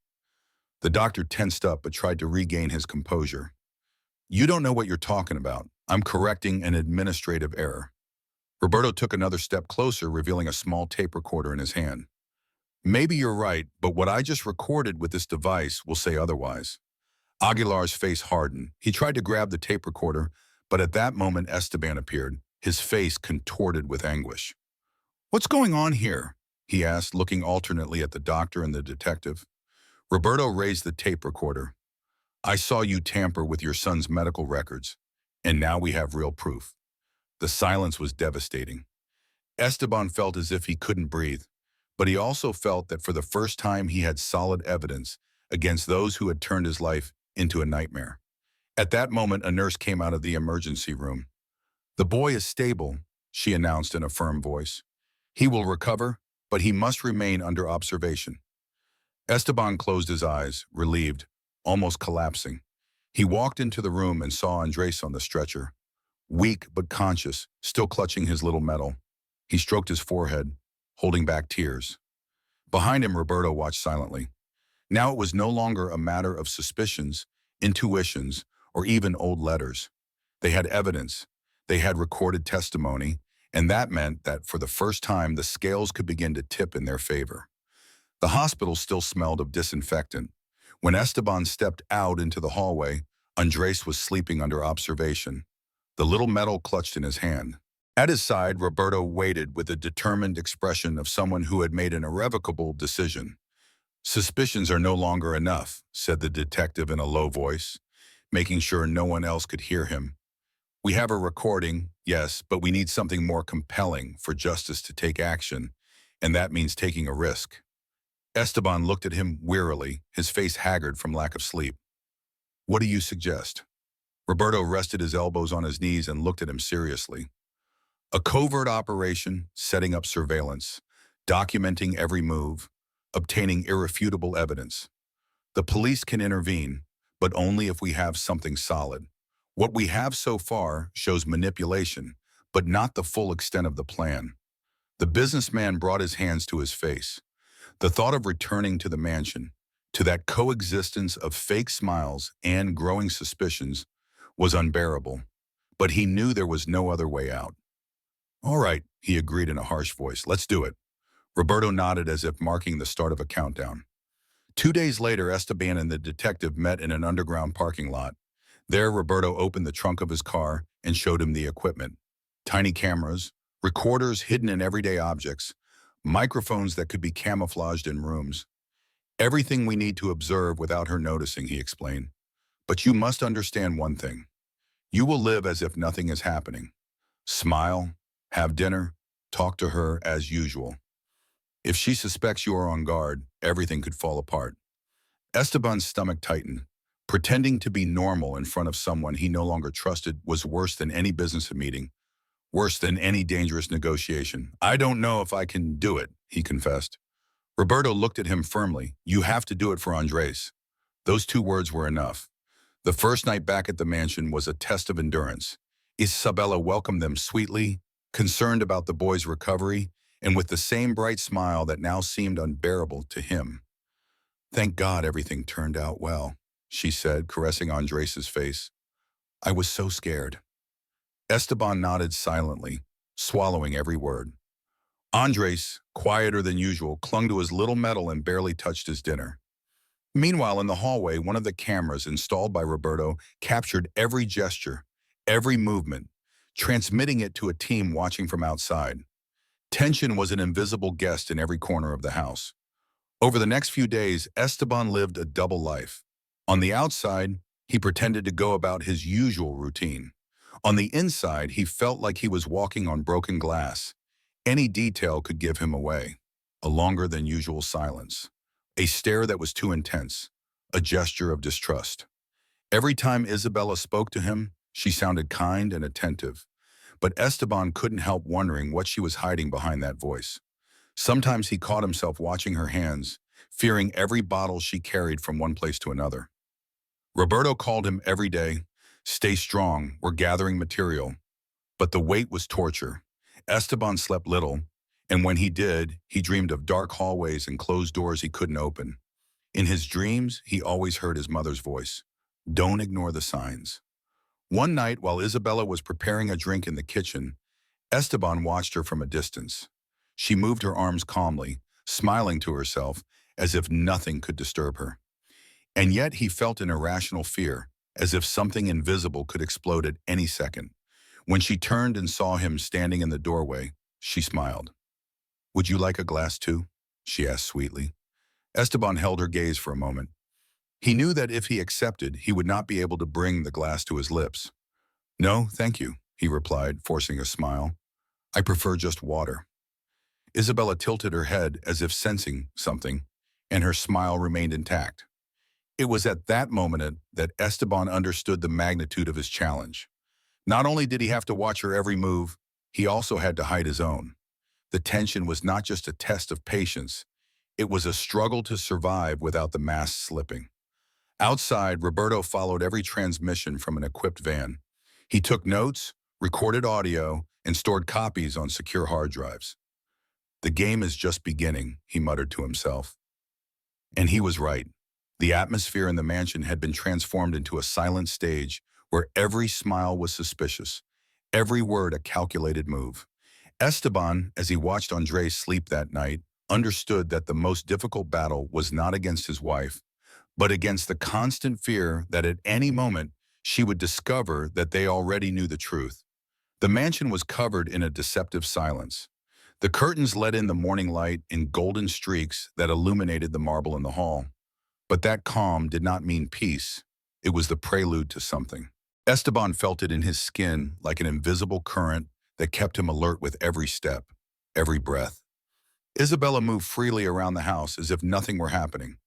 The doctor tensed up but tried to regain his composure. "You don't know what you're talking about. I'm correcting an administrative error." Roberto took another step closer, revealing a small tape recorder in his hand. "Maybe you're right, but what I just recorded with this device will say otherwise." Aguilar's face hardened. He tried to grab the tape recorder, but at that moment Esteban appeared, his face contorted with anguish. "What's going on here?" he asked, looking alternately at the doctor and the detective. Roberto raised the tape recorder. "I saw you tamper with your son's medical records, and now we have real proof." The silence was devastating. Esteban felt as if he couldn't breathe, but he also felt that for the first time he had solid evidence against those who had turned his life into a nightmare. At that moment, a nurse came out of the emergency room. "The boy is stable," she announced in a firm voice. He will recover, but he must remain under observation. Esteban closed his eyes, relieved, almost collapsing. He walked into the room and saw Andres on the stretcher, weak but conscious, still clutching his little medal. He stroked his forehead, holding back tears. Behind him, Roberto watched silently. Now it was no longer a matter of suspicions, intuitions, or even old letters. They had evidence. They had recorded testimony, and that meant that for the first time the scales could begin to tip in their favor. The hospital still smelled of disinfectant. When Esteban stepped out into the hallway, Andres was sleeping under observation, the little medal clutched in his hand. At his side, Roberto waited with the determined expression of someone who had made an irrevocable decision. "Suspicions are no longer enough," said the detective in a low voice, making sure no one else could hear him. "We have a recording, yes, but we need something more compelling for justice to take action, and that means taking a risk." Esteban looked at him wearily, his face haggard from lack of sleep. "What do you suggest?" Roberto rested his elbows on his knees and looked at him seriously. "A covert operation, setting up surveillance, documenting every move, obtaining irrefutable evidence. The police can intervene, but only if we have something solid. What we have so far shows manipulation, but not the full extent of the plan." The businessman brought his hands to his face. The thought of returning to the mansion, to that coexistence of fake smiles and growing suspicions, was unbearable. But he knew there was no other way out. "All right," he agreed in a harsh voice. "Let's do it." Roberto nodded as if marking the start of a countdown. 2 days later, Esteban and the detective met in an underground parking lot. There, Roberto opened the trunk of his car and showed him the equipment. Tiny cameras, recorders hidden in everyday objects, microphones that could be camouflaged in rooms. "Everything we need to observe without her noticing," he explained. "But you must understand one thing. You will live as if nothing is happening. Smile, have dinner, talk to her as usual. If she suspects you are on guard, everything could fall apart." Esteban's stomach tightened. Pretending to be normal in front of someone he no longer trusted was worse than any business meeting, worse than any dangerous negotiation. "I don't know if I can do it," he confessed. Roberto looked at him firmly. "You have to do it for Andres." Those 2 words were enough. The first night back at the mansion was a test of endurance. Isabella welcomed them sweetly, concerned about the boy's recovery, and with the same bright smile that now seemed unbearable to him. "Thank God everything turned out well," she said, caressing Andres' face. "I was so scared." Esteban nodded silently, swallowing every word. Andres, quieter than usual, clung to his little medal and barely touched his dinner. Meanwhile, in the hallway, one of the cameras installed by Roberto captured every gesture, every movement, transmitting it to a team watching from outside. Tension was an invisible guest in every corner of the house. Over the next few days, Esteban lived a double life. On the outside, he pretended to go about his usual routine. On the inside, he felt like he was walking on broken glass. Any detail could give him away. A longer than usual silence. A stare that was too intense. A gesture of distrust. Every time Isabella spoke to him, she sounded kind and attentive. But Esteban couldn't help wondering what she was hiding behind that voice. Sometimes he caught himself watching her hands, fearing every bottle she carried from one place to another. Roberto called him every day. "Stay strong, we're gathering material." But the wait was torture. Esteban slept little, and when he did, he dreamed of dark hallways and closed doors he couldn't open. In his dreams, he always heard his mother's voice. "Don't ignore the signs." One night, while Isabella was preparing a drink in the kitchen, Esteban watched her from a distance. She moved her arms calmly, smiling to herself as if nothing could disturb her. And yet he felt an irrational fear, as if something invisible could explode at any second. When she turned and saw him standing in the doorway, she smiled. "Would you like a glass too?" she asked sweetly. Esteban held her gaze for a moment. He knew that if he accepted, he would not be able to bring the glass to his lips. "No, thank you," he replied, forcing a smile. "I prefer just water." Isabella tilted her head as if sensing something, and her smile remained intact. It was at that moment that Esteban understood the magnitude of his challenge. Not only did he have to watch her every move, he also had to hide his own. The tension was not just a test of patience, it was a struggle to survive without the mask slipping. Outside, Roberto followed every transmission from an equipped van. He took notes, recorded audio, and stored copies on secure hard drives. The game is just beginning, he muttered to himself. And he was right. The atmosphere in the mansion had been transformed into a silent stage where every smile was suspicious, every word a calculated move. Esteban, as he watched Andres sleep that night, understood that the most difficult battle was not against his wife, but against the constant fear that at any moment she would discover that they already knew the truth. The mansion was covered in a deceptive silence. The curtains let in the morning light in golden streaks that illuminated the marble in the hall. But that calm did not mean peace. It was the prelude to something. Esteban felt it in his skin like an invisible current that kept him alert with every step, every breath. Isabella moved freely around the house as if nothing were happening.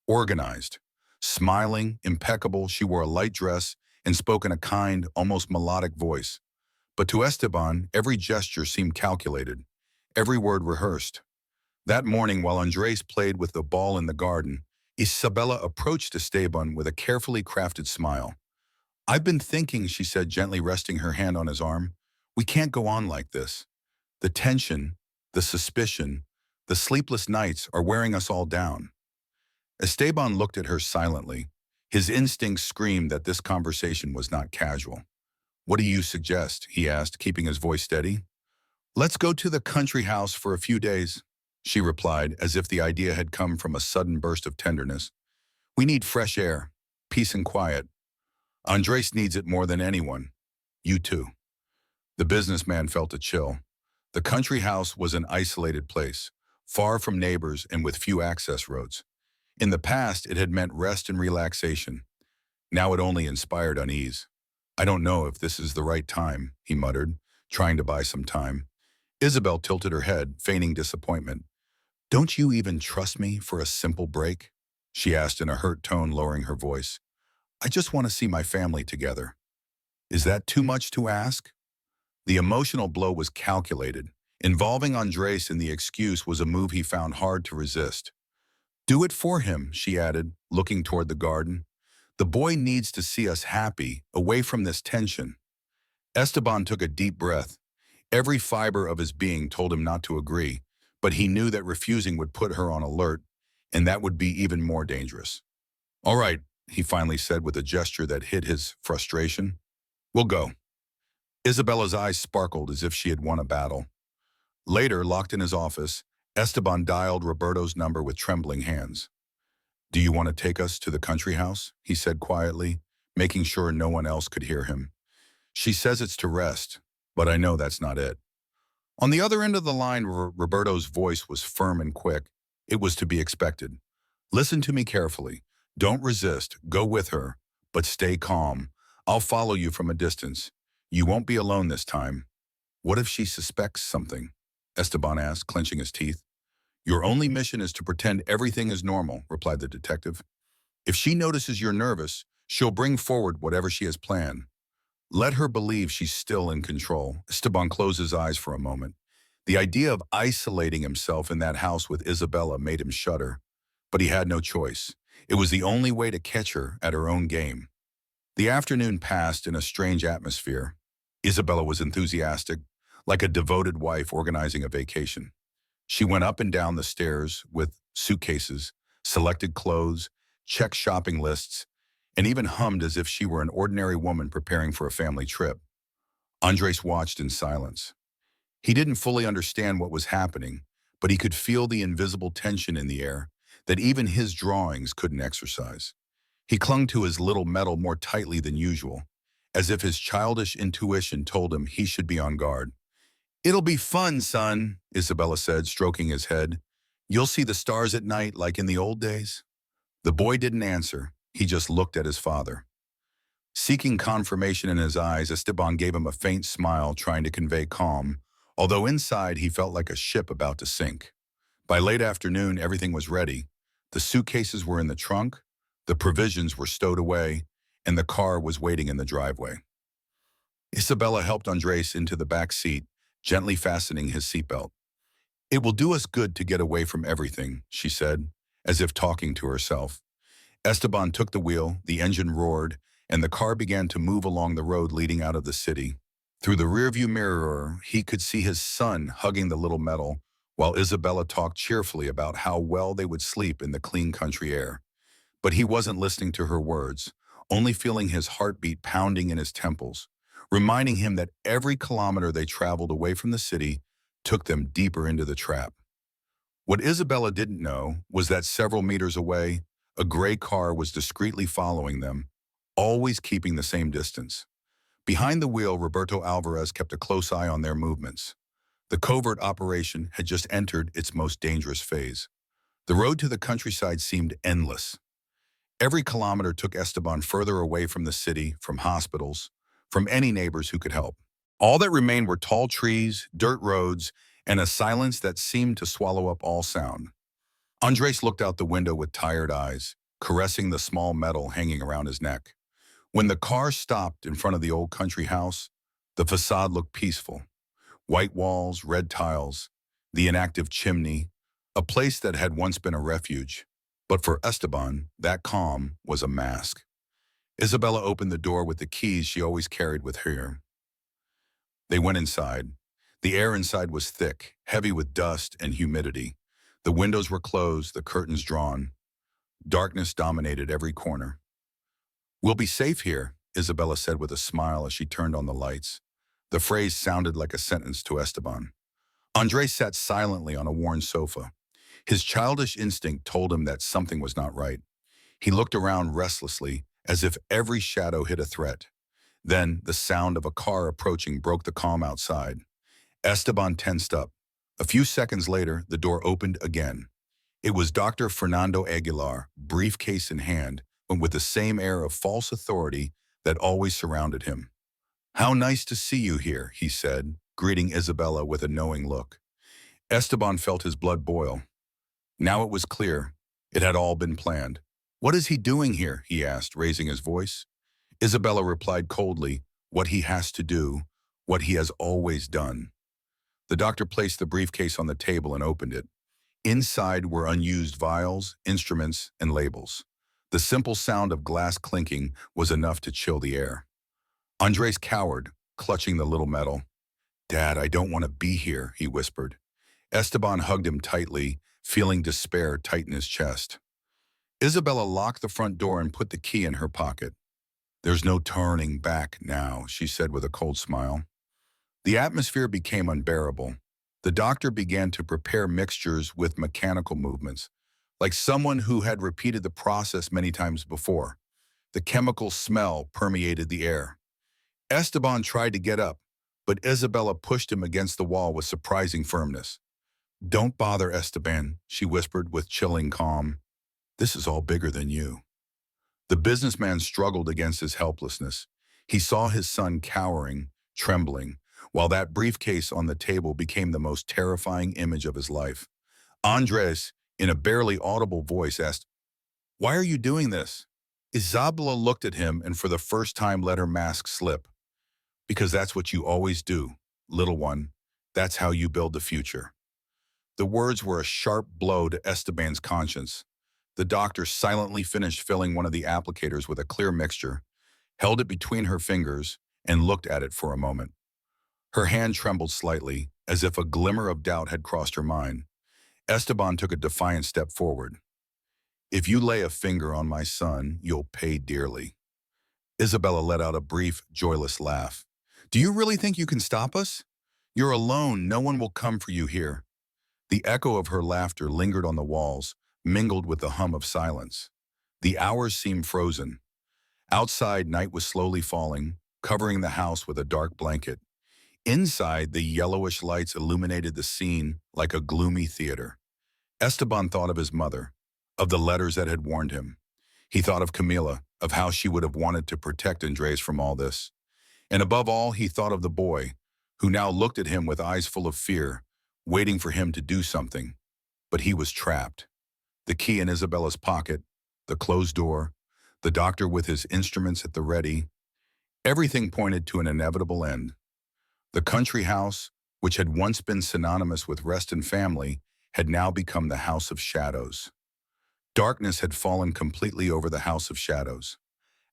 Organized, smiling, impeccable, she wore a light dress and spoke in a kind, almost melodic voice. But to Esteban, every gesture seemed calculated, every word rehearsed. That morning, while Andres played with the ball in the garden, Isabella approached Esteban with a carefully crafted smile. "I've been thinking," she said, gently resting her hand on his arm. "We can't go on like this. The tension, the suspicion, the sleepless nights are wearing us all down." Esteban looked at her silently. His instincts screamed that this conversation was not casual. "What do you suggest?" he asked, keeping his voice steady. "Let's go to the country house for a few days," she replied, as if the idea had come from a sudden burst of tenderness. "We need fresh air, peace and quiet. Andres needs it more than anyone. You too." The businessman felt a chill. The country house was an isolated place, far from neighbors and with few access roads. In the past, it had meant rest and relaxation. Now it only inspired unease. "I don't know if this is the right time," he muttered, trying to buy some time. Isabel tilted her head, feigning disappointment. "Don't you even trust me for a simple break?" she asked in a hurt tone, lowering her voice. "I just want to see my family together." "Is that too much to ask?" The emotional blow was calculated. Involving Andres in the excuse was a move he found hard to resist. "Do it for him," she added, looking toward the garden. "The boy needs to see us happy, away from this tension." Esteban took a deep breath. Every fiber of his being told him not to agree, but he knew that refusing would put her on alert, and that would be even more dangerous. "All right," he finally said with a gesture that hid his frustration. "We'll go." Isabella's eyes sparkled as if she had won a battle. Later, locked in his office, Esteban dialed Roberto's number with trembling hands. "Do you want to take us to the country house?" he said quietly, making sure no one else could hear him. "She says it's to rest, but I know that's not it." On the other end of the line, Roberto's voice was firm and quick. It was to be expected. "Listen to me carefully. Don't resist. Go with her. But stay calm. I'll follow you from a distance. You won't be alone this time." "What if she suspects something?" Esteban asked, clenching his teeth. "Your only mission is to pretend everything is normal," replied the detective. "If she notices you're nervous, she'll bring forward whatever she has planned. Let her believe she's still in control." Esteban closed his eyes for a moment. The idea of isolating himself in that house with Isabella made him shudder. But he had no choice. It was the only way to catch her at her own game. The afternoon passed in a strange atmosphere. Isabella was enthusiastic, like a devoted wife organizing a vacation. She went up and down the stairs with suitcases, selected clothes, checked shopping lists, and even hummed as if she were an ordinary woman preparing for a family trip. Andres watched in silence. He didn't fully understand what was happening, but he could feel the invisible tension in the air that even his drawings couldn't exercise. He clung to his little medal more tightly than usual, as if his childish intuition told him he should be on guard. "It'll be fun, son," Isabella said, stroking his head. "You'll see the stars at night like in the old days." The boy didn't answer. He just looked at his father. Seeking confirmation in his eyes, Esteban gave him a faint smile, trying to convey calm, although inside he felt like a ship about to sink. By late afternoon, everything was ready. The suitcases were in the trunk, the provisions were stowed away, and the car was waiting in the driveway. Isabella helped Andres into the back seat, gently fastening his seatbelt. It will do us good to get away from everything, she said, as if talking to herself. Esteban took the wheel, the engine roared, and the car began to move along the road leading out of the city. Through the rearview mirror, he could see his son hugging the little metal, while Isabella talked cheerfully about how well they would sleep in the clean country air. But he wasn't listening to her words, only feeling his heartbeat pounding in his temples, reminding him that every kilometer they traveled away from the city took them deeper into the trap. What Isabella didn't know was that several meters away, a gray car was discreetly following them, always keeping the same distance. Behind the wheel, Roberto Alvarez kept a close eye on their movements. The covert operation had just entered its most dangerous phase. The road to the countryside seemed endless. Every kilometer took Esteban further away from the city, from hospitals, from any neighbors who could help. All that remained were tall trees, dirt roads, and a silence that seemed to swallow up all sound. Andres looked out the window with tired eyes, caressing the small metal hanging around his neck. When the car stopped in front of the old country house, the facade looked peaceful. White walls, red tiles, the inactive chimney, a place that had once been a refuge. But for Esteban, that calm was a mask. Isabella opened the door with the keys she always carried with her. They went inside. The air inside was thick, heavy with dust and humidity. The windows were closed, the curtains drawn. Darkness dominated every corner. "We'll be safe here," Isabella said with a smile as she turned on the lights. The phrase sounded like a sentence to Esteban. Andres sat silently on a worn sofa. His childish instinct told him that something was not right. He looked around restlessly, as if every shadow hid a threat. Then, the sound of a car approaching broke the calm outside. Esteban tensed up. A few seconds later, the door opened again. It was Dr. Fernando Aguilar, briefcase in hand, but with the same air of false authority that always surrounded him. "How nice to see you here," he said, greeting Isabella with a knowing look. Esteban felt his blood boil. Now it was clear. It had all been planned. "What is he doing here?" he asked, raising his voice. Isabella replied coldly, "What he has to do, what he has always done." The doctor placed the briefcase on the table and opened it. Inside were unused vials, instruments, and labels. The simple sound of glass clinking was enough to chill the air. Andres cowered, clutching the little metal. "Dad, I don't want to be here," he whispered. Esteban hugged him tightly, feeling despair tighten his chest. Isabella locked the front door and put the key in her pocket. "There's no turning back now," she said with a cold smile. The atmosphere became unbearable. The doctor began to prepare mixtures with mechanical movements, like someone who had repeated the process many times before. The chemical smell permeated the air. Esteban tried to get up, but Isabella pushed him against the wall with surprising firmness. "Don't bother, Esteban," she whispered with chilling calm. "This is all bigger than you." The businessman struggled against his helplessness. He saw his son cowering, trembling, while that briefcase on the table became the most terrifying image of his life. Andres, in a barely audible voice, asked, "Why are you doing this?" Isabella looked at him and for the first time let her mask slip. "Because that's what you always do, little one. That's how you build the future." The words were a sharp blow to Esteban's conscience. The doctor silently finished filling one of the applicators with a clear mixture, held it between her fingers, and looked at it for a moment. Her hand trembled slightly, as if a glimmer of doubt had crossed her mind. Esteban took a defiant step forward. "If you lay a finger on my son, you'll pay dearly." Isabella let out a brief, joyless laugh. "Do you really think you can stop us? You're alone. No one will come for you here." The echo of her laughter lingered on the walls, mingled with the hum of silence. The hours seemed frozen. Outside, night was slowly falling, covering the house with a dark blanket. Inside, the yellowish lights illuminated the scene like a gloomy theater. Esteban thought of his mother, of the letters that had warned him. He thought of Camila, of how she would have wanted to protect Andres from all this. And above all, he thought of the boy, who now looked at him with eyes full of fear, waiting for him to do something. But he was trapped. The key in Isabella's pocket, the closed door, the doctor with his instruments at the ready. Everything pointed to an inevitable end. The country house, which had once been synonymous with rest and family, had now become the House of Shadows. Darkness had fallen completely over the House of Shadows.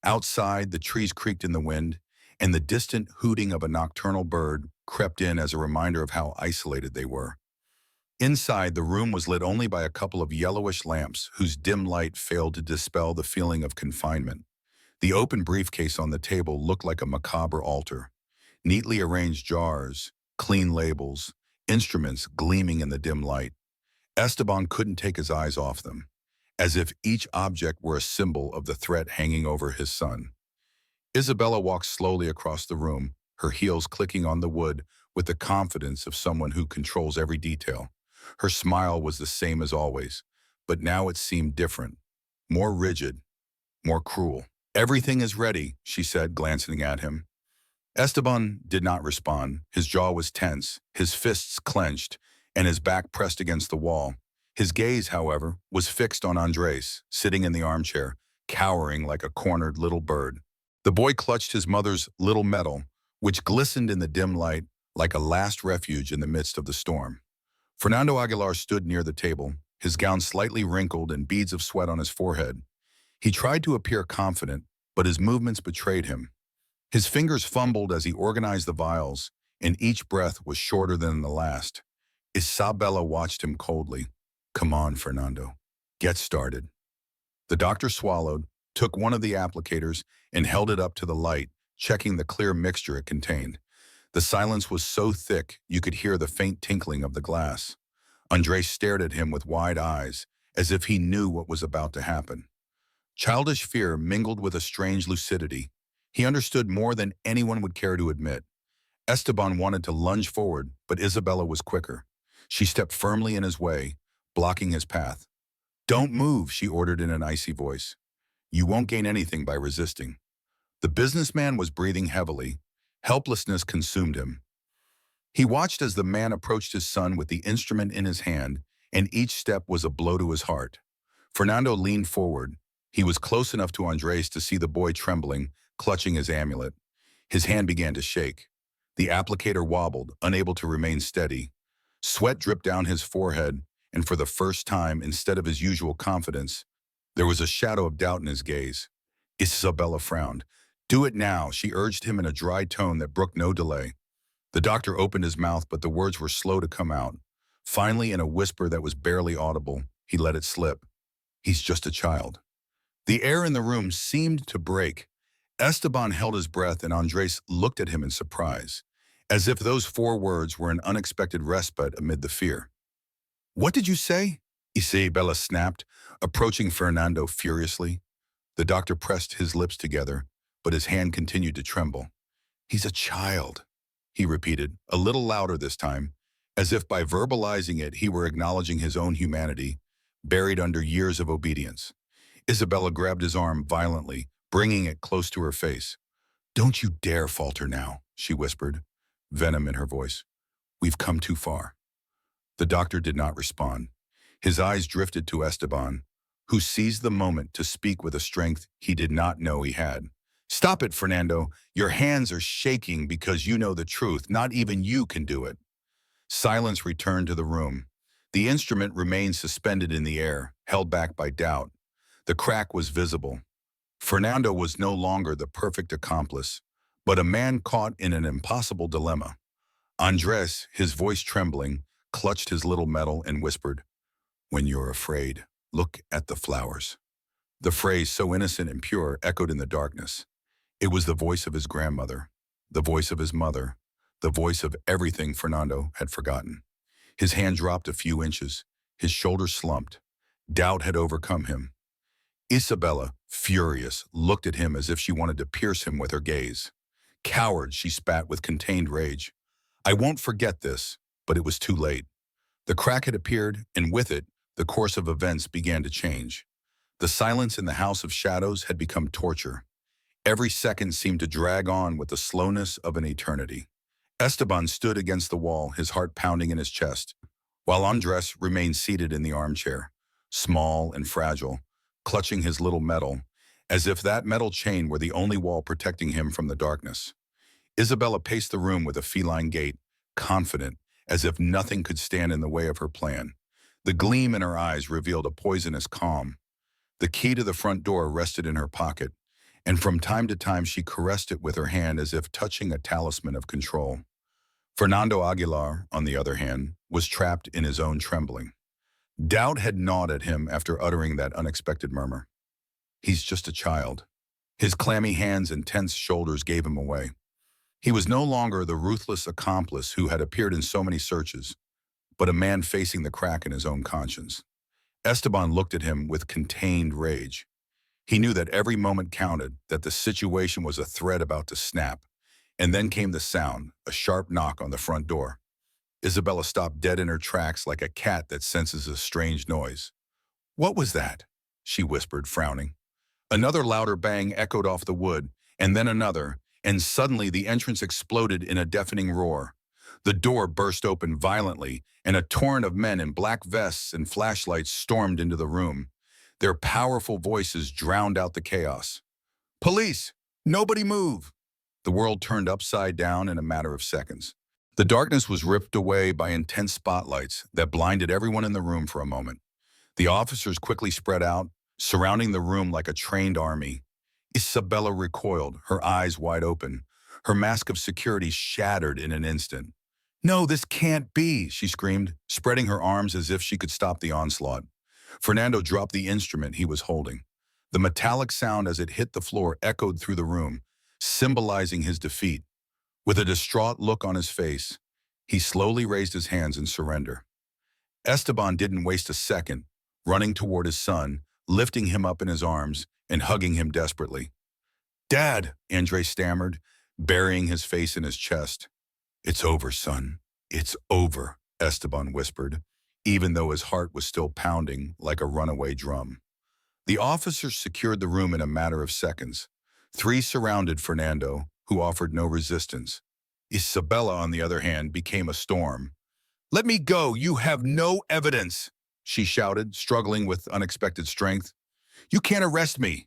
Outside, the trees creaked in the wind, and the distant hooting of a nocturnal bird crept in as a reminder of how isolated they were. Inside, the room was lit only by a couple of yellowish lamps whose dim light failed to dispel the feeling of confinement. The open briefcase on the table looked like a macabre altar. Neatly arranged jars, clean labels, instruments gleaming in the dim light. Esteban couldn't take his eyes off them, as if each object were a symbol of the threat hanging over his son. Isabella walked slowly across the room, her heels clicking on the wood with the confidence of someone who controls every detail. Her smile was the same as always, but now it seemed different, more rigid, more cruel. "Everything is ready," she said, glancing at him. Esteban did not respond. His jaw was tense, his fists clenched, and his back pressed against the wall. His gaze, however, was fixed on Andres, sitting in the armchair, cowering like a cornered little bird. The boy clutched his mother's little medal, which glistened in the dim light like a last refuge in the midst of the storm. Fernando Aguilar stood near the table, his gown slightly wrinkled and beads of sweat on his forehead. He tried to appear confident, but his movements betrayed him. His fingers fumbled as he organized the vials, and each breath was shorter than the last. Isabella watched him coldly. "Come on, Fernando. Get started." The doctor swallowed, took one of the applicators, and held it up to the light, checking the clear mixture it contained. The silence was so thick you could hear the faint tinkling of the glass. Andres stared at him with wide eyes, as if he knew what was about to happen. Childish fear mingled with a strange lucidity. He understood more than anyone would care to admit. Esteban wanted to lunge forward, but Isabella was quicker. She stepped firmly in his way, blocking his path. "Don't move," she ordered in an icy voice. "You won't gain anything by resisting." The businessman was breathing heavily. Helplessness consumed him. He watched as the man approached his son with the instrument in his hand, and each step was a blow to his heart. Fernando leaned forward. He was close enough to Andres to see the boy trembling, clutching his amulet. His hand began to shake. The applicator wobbled, unable to remain steady. Sweat dripped down his forehead, and for the first time, instead of his usual confidence, there was a shadow of doubt in his gaze. Isabella frowned. "Do it now," she urged him in a dry tone that brooked no delay. The doctor opened his mouth, but the words were slow to come out. Finally, in a whisper that was barely audible, he let it slip. "He's just a child." The air in the room seemed to break. Esteban held his breath, and Andres looked at him in surprise, as if those 4 words were an unexpected respite amid the fear. "What did you say?" Isabella snapped, approaching Fernando furiously. The doctor pressed his lips together, but his hand continued to tremble. "He's a child," he repeated, a little louder this time, as if by verbalizing it he were acknowledging his own humanity, buried under years of obedience. Isabella grabbed his arm violently, bringing it close to her face. "Don't you dare falter now," she whispered, venom in her voice. "We've come too far." The doctor did not respond. His eyes drifted to Esteban, who seized the moment to speak with a strength he did not know he had. "Stop it, Fernando. Your hands are shaking because you know the truth. Not even you can do it." Silence returned to the room. The instrument remained suspended in the air, held back by doubt. The crack was visible. Fernando was no longer the perfect accomplice, but a man caught in an impossible dilemma. Andres, his voice trembling, clutched his little medal and whispered, "When you're afraid, look at the flowers." The phrase, so innocent and pure, echoed in the darkness. It was the voice of his grandmother, the voice of his mother, the voice of everything Fernando had forgotten. His hand dropped a few inches. His shoulders slumped. Doubt had overcome him. Isabella, furious, looked at him as if she wanted to pierce him with her gaze. "Coward," she spat with contained rage. "I won't forget this," but it was too late. The crack had appeared, and with it, the course of events began to change. The silence in the House of Shadows had become torture. Every second seemed to drag on with the slowness of an eternity. Esteban stood against the wall, his heart pounding in his chest, while Andres remained seated in the armchair, small and fragile, clutching his little medal, as if that metal chain were the only wall protecting him from the darkness. Isabella paced the room with a feline gait, confident, as if nothing could stand in the way of her plan. The gleam in her eyes revealed a poisonous calm. The key to the front door rested in her pocket, and from time to time she caressed it with her hand as if touching a talisman of control. Fernando Aguilar, on the other hand, was trapped in his own trembling. Doubt had gnawed at him after uttering that unexpected murmur. He's just a child. His clammy hands and tense shoulders gave him away. He was no longer the ruthless accomplice who had appeared in so many searches, but a man facing the crack in his own conscience. Esteban looked at him with contained rage. He knew that every moment counted, that the situation was a thread about to snap. And then came the sound, a sharp knock on the front door. Isabella stopped dead in her tracks like a cat that senses a strange noise. "What was that?" she whispered, frowning. Another louder bang echoed off the wood, and then another, and suddenly the entrance exploded in a deafening roar. The door burst open violently, and a torrent of men in black vests and flashlights stormed into the room. Their powerful voices drowned out the chaos. "Police! Nobody move!" The world turned upside down in a matter of seconds. The darkness was ripped away by intense spotlights that blinded everyone in the room for a moment. The officers quickly spread out, surrounding the room like a trained army. Isabella recoiled, her eyes wide open. Her mask of security shattered in an instant. "No, this can't be," she screamed, spreading her arms as if she could stop the onslaught. Fernando dropped the instrument he was holding. The metallic sound as it hit the floor echoed through the room, symbolizing his defeat. With a distraught look on his face, he slowly raised his hands in surrender. Esteban didn't waste a second, running toward his son, lifting him up in his arms and hugging him desperately. "Dad," Andres stammered, burying his face in his chest. "It's over, son. It's over," Esteban whispered, even though his heart was still pounding like a runaway drum. The officers secured the room in a matter of seconds. 3 surrounded Fernando, who offered no resistance. Isabella, on the other hand, became a storm. "Let me go! You have no evidence!" she shouted, struggling with unexpected strength. "You can't arrest me!"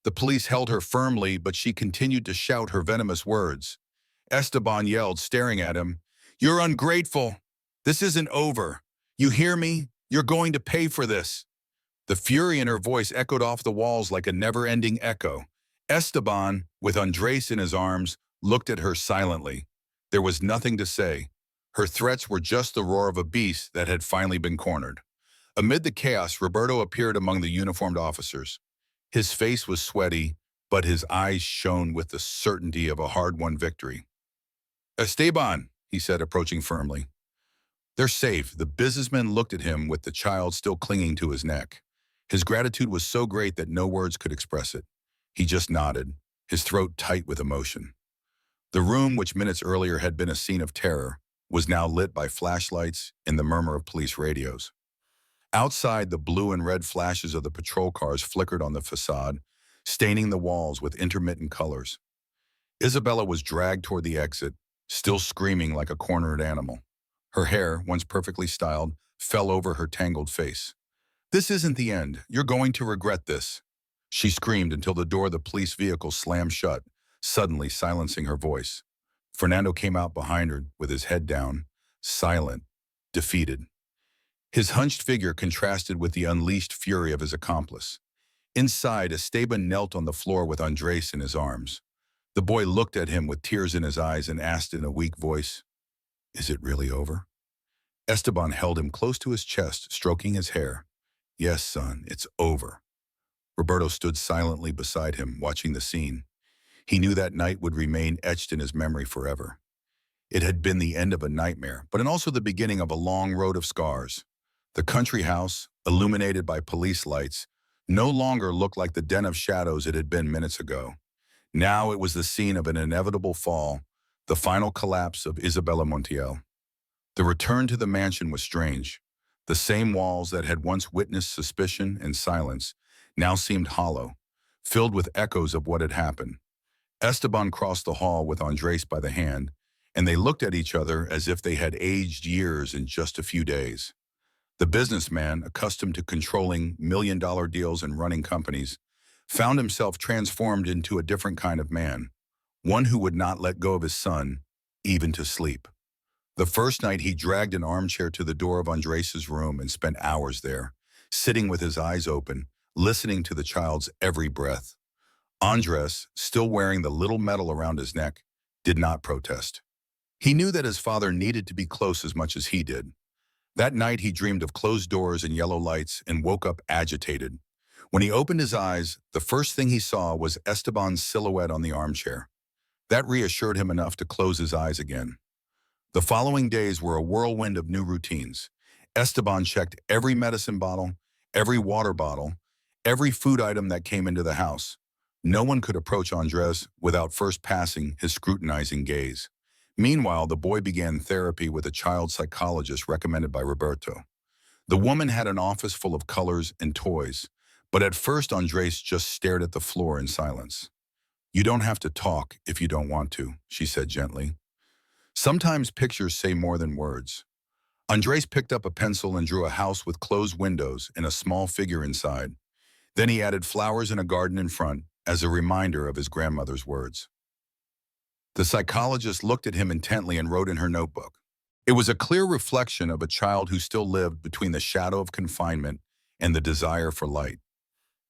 The police held her firmly, but she continued to shout her venomous words. Esteban yelled, staring at him, "You're ungrateful! This isn't over! You hear me? You're going to pay for this!" The fury in her voice echoed off the walls like a never-ending echo. Esteban, with Andres in his arms, looked at her silently. There was nothing to say. Her threats were just the roar of a beast that had finally been cornered. Amid the chaos, Roberto appeared among the uniformed officers. His face was sweaty, but his eyes shone with the certainty of a hard-won victory. "Esteban," he said, approaching firmly. "They're safe." The businessman looked at him with the child still clinging to his neck. His gratitude was so great that no words could express it. He just nodded, his throat tight with emotion. The room, which minutes earlier had been a scene of terror, was now lit by flashlights and the murmur of police radios. Outside, the blue and red flashes of the patrol cars flickered on the facade, staining the walls with intermittent colors. Isabella was dragged toward the exit, still screaming like a cornered animal. Her hair, once perfectly styled, fell over her tangled face. "This isn't the end. You're going to regret this," she screamed until the door of the police vehicle slammed shut, suddenly silencing her voice. Fernando came out behind her with his head down, silent, defeated. His hunched figure contrasted with the unleashed fury of his accomplice. Inside, Esteban knelt on the floor with Andres in his arms. The boy looked at him with tears in his eyes and asked in a weak voice, "Is it really over?" Esteban held him close to his chest, stroking his hair. "Yes, son, it's over." Roberto stood silently beside him, watching the scene. He knew that night would remain etched in his memory forever. It had been the end of a nightmare, but also the beginning of a long road of scars. The country house, illuminated by police lights, no longer looked like the den of shadows it had been minutes ago. Now it was the scene of an inevitable fall, the final collapse of Isabella Montiel. The return to the mansion was strange. The same walls that had once witnessed suspicion and silence now seemed hollow, filled with echoes of what had happened. Esteban crossed the hall with Andres by the hand, and they looked at each other as if they had aged years in just a few days. The businessman, accustomed to controlling million-dollar deals and running companies, found himself transformed into a different kind of man, one who would not let go of his son, even to sleep. The first night, he dragged an armchair to the door of Andres' room and spent hours there, sitting with his eyes open, listening to the child's every breath. Andres, still wearing the little medal around his neck, did not protest. He knew that his father needed to be close as much as he did. That night, he dreamed of closed doors and yellow lights and woke up agitated. When he opened his eyes, the first thing he saw was Esteban's silhouette on the armchair. That reassured him enough to close his eyes again. The following days were a whirlwind of new routines. Esteban checked every medicine bottle, every water bottle, every food item that came into the house. No one could approach Andres without first passing his scrutinizing gaze. Meanwhile, the boy began therapy with a child psychologist recommended by Roberto. The woman had an office full of colors and toys, but at first Andres just stared at the floor in silence. "You don't have to talk if you don't want to," she said gently. "Sometimes pictures say more than words." Andres picked up a pencil and drew a house with closed windows and a small figure inside. Then he added flowers and a garden in front as a reminder of his grandmother's words. The psychologist looked at him intently and wrote in her notebook. It was a clear reflection of a child who still lived between the shadow of confinement and the desire for light.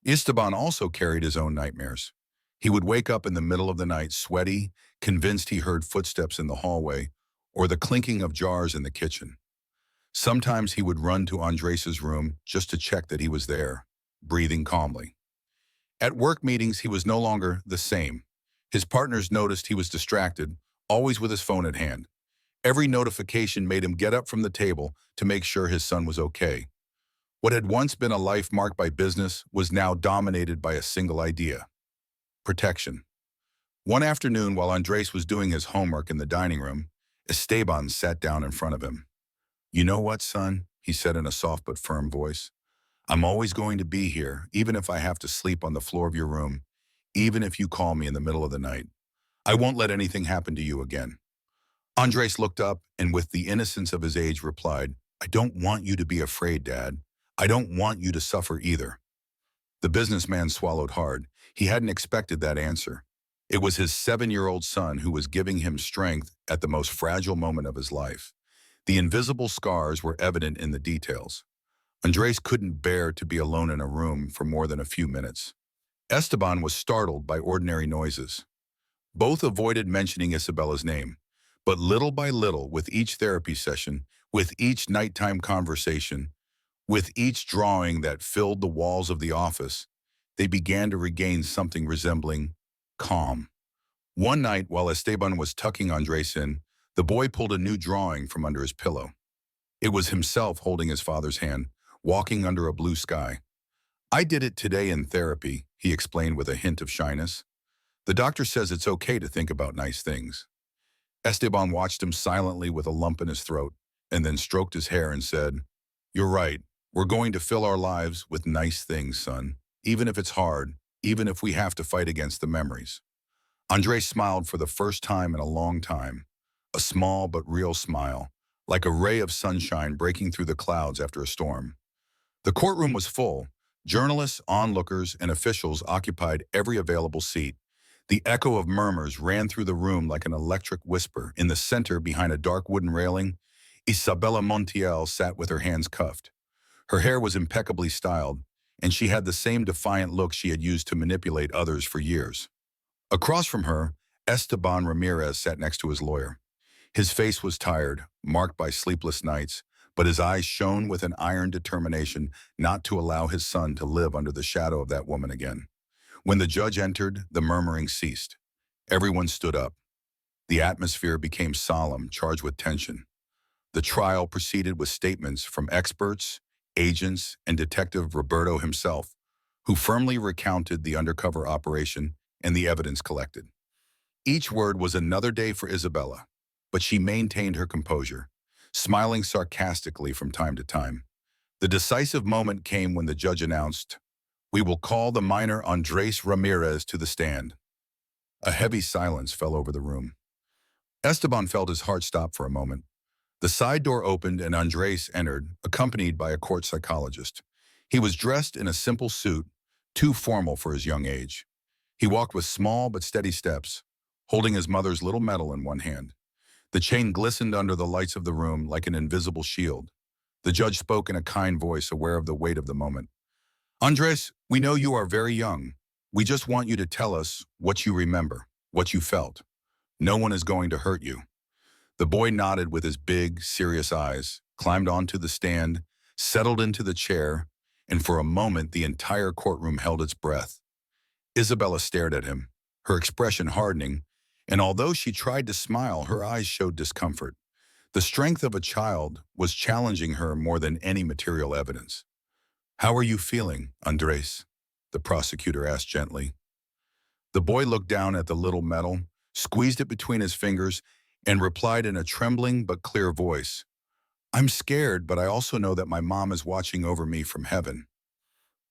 Esteban also carried his own nightmares. He would wake up in the middle of the night sweaty, convinced he heard footsteps in the hallway or the clinking of jars in the kitchen. Sometimes he would run to Andres' room just to check that he was there, breathing calmly. At work meetings, he was no longer the same. His partners noticed he was distracted, always with his phone at hand. Every notification made him get up from the table to make sure his son was okay. What had once been a life marked by business was now dominated by a single idea: protection. One afternoon, while Andres was doing his homework in the dining room, Esteban sat down in front of him. "You know what, son?" he said in a soft but firm voice. "I'm always going to be here, even if I have to sleep on the floor of your room, even if you call me in the middle of the night. I won't let anything happen to you again." Andres looked up and with the innocence of his age replied, "I don't want you to be afraid, Dad. I don't want you to suffer either." The businessman swallowed hard. He hadn't expected that answer. It was his 7-year-old son who was giving him strength at the most fragile moment of his life. The invisible scars were evident in the details. Andres couldn't bear to be alone in a room for more than a few minutes. Esteban was startled by ordinary noises. Both avoided mentioning Isabella's name, but little by little, with each therapy session, with each nighttime conversation, with each drawing that filled the walls of the office, they began to regain something resembling calm. One night, while Esteban was tucking Andres in, the boy pulled a new drawing from under his pillow. It was himself holding his father's hand, walking under a blue sky. "I did it today in therapy," he explained with a hint of shyness. "The doctor says it's okay to think about nice things." Esteban watched him silently with a lump in his throat, and then stroked his hair and said, "You're right. We're going to fill our lives with nice things, son, even if it's hard, even if we have to fight against the memories." Andres smiled for the first time in a long time, a small but real smile, like a ray of sunshine breaking through the clouds after a storm. The courtroom was full. Journalists, onlookers, and officials occupied every available seat. The echo of murmurs ran through the room like an electric whisper. In the center, behind a dark wooden railing, Isabella Montiel sat with her hands cuffed. Her hair was impeccably styled, and she had the same defiant look she had used to manipulate others for years. Across from her, Esteban Ramirez sat next to his lawyer. His face was tired, marked by sleepless nights, but his eyes shone with an iron determination not to allow his son to live under the shadow of that woman again. When the judge entered, the murmuring ceased. Everyone stood up. The atmosphere became solemn, charged with tension. The trial proceeded with statements from experts, agents, and Detective Roberto himself, who firmly recounted the undercover operation and the evidence collected. Each word was another day for Isabella, but she maintained her composure, smiling sarcastically from time to time. The decisive moment came when the judge announced, "We will call the minor Andres Ramirez to the stand." A heavy silence fell over the room. Esteban felt his heart stop for a moment. The side door opened and Andres entered, accompanied by a court psychologist. He was dressed in a simple suit, too formal for his young age. He walked with small but steady steps, holding his mother's little medal in one hand. The chain glistened under the lights of the room like an invisible shield. The judge spoke in a kind voice, aware of the weight of the moment. Andres, we know you are very young. We just want you to tell us what you remember, what you felt. No one is going to hurt you. The boy nodded with his big, serious eyes, climbed onto the stand, settled into the chair, and for a moment the entire courtroom held its breath. Isabella stared at him, her expression hardening, and although she tried to smile, her eyes showed discomfort. The strength of a child was challenging her more than any material evidence. How are you feeling, Andres? The prosecutor asked gently. The boy looked down at the little medal, squeezed it between his fingers, and replied in a trembling but clear voice, I'm scared, but I also know that my mom is watching over me from heaven.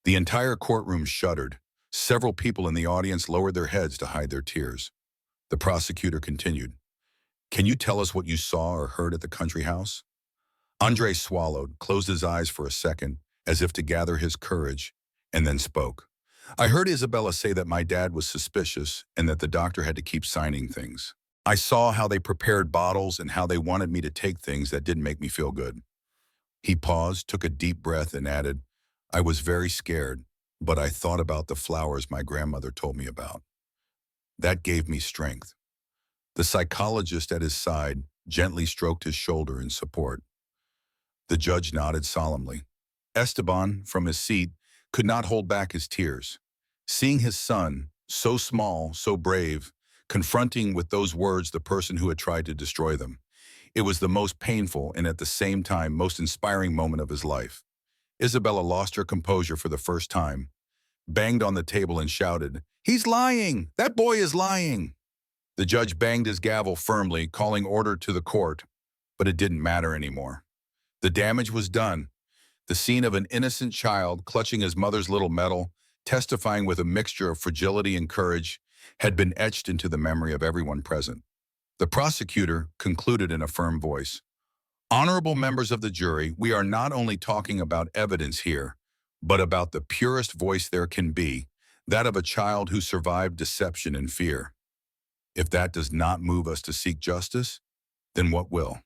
The entire courtroom shuddered. Several people in the audience lowered their heads to hide their tears. The prosecutor continued, Can you tell us what you saw or heard at the country house? Andre swallowed, closed his eyes for a second, as if to gather his courage, and then spoke. I heard Isabella say that my dad was suspicious and that the doctor had to keep signing things. I saw how they prepared bottles and how they wanted me to take things that didn't make me feel good. He paused, took a deep breath, and added, I was very scared, but I thought about the flowers my grandmother told me about. That gave me strength. The psychologist at his side gently stroked his shoulder in support. The judge nodded solemnly. Esteban, from his seat, could not hold back his tears. Seeing his son, so small, so brave, confronting with those words the person who had tried to destroy them, it was the most painful and at the same time most inspiring moment of his life. Isabella lost her composure for the first time, banged on the table and shouted, He's lying! That boy is lying! The judge banged his gavel firmly, calling order to the court, but it didn't matter anymore. The damage was done. The scene of an innocent child clutching his mother's little medal, testifying with a mixture of fragility and courage, had been etched into the memory of everyone present. The prosecutor concluded in a firm voice, Honorable members of the jury, we are not only talking about evidence here, but about the purest voice there can be, that of a child who survived deception and fear. If that does not move us to seek justice, then what will?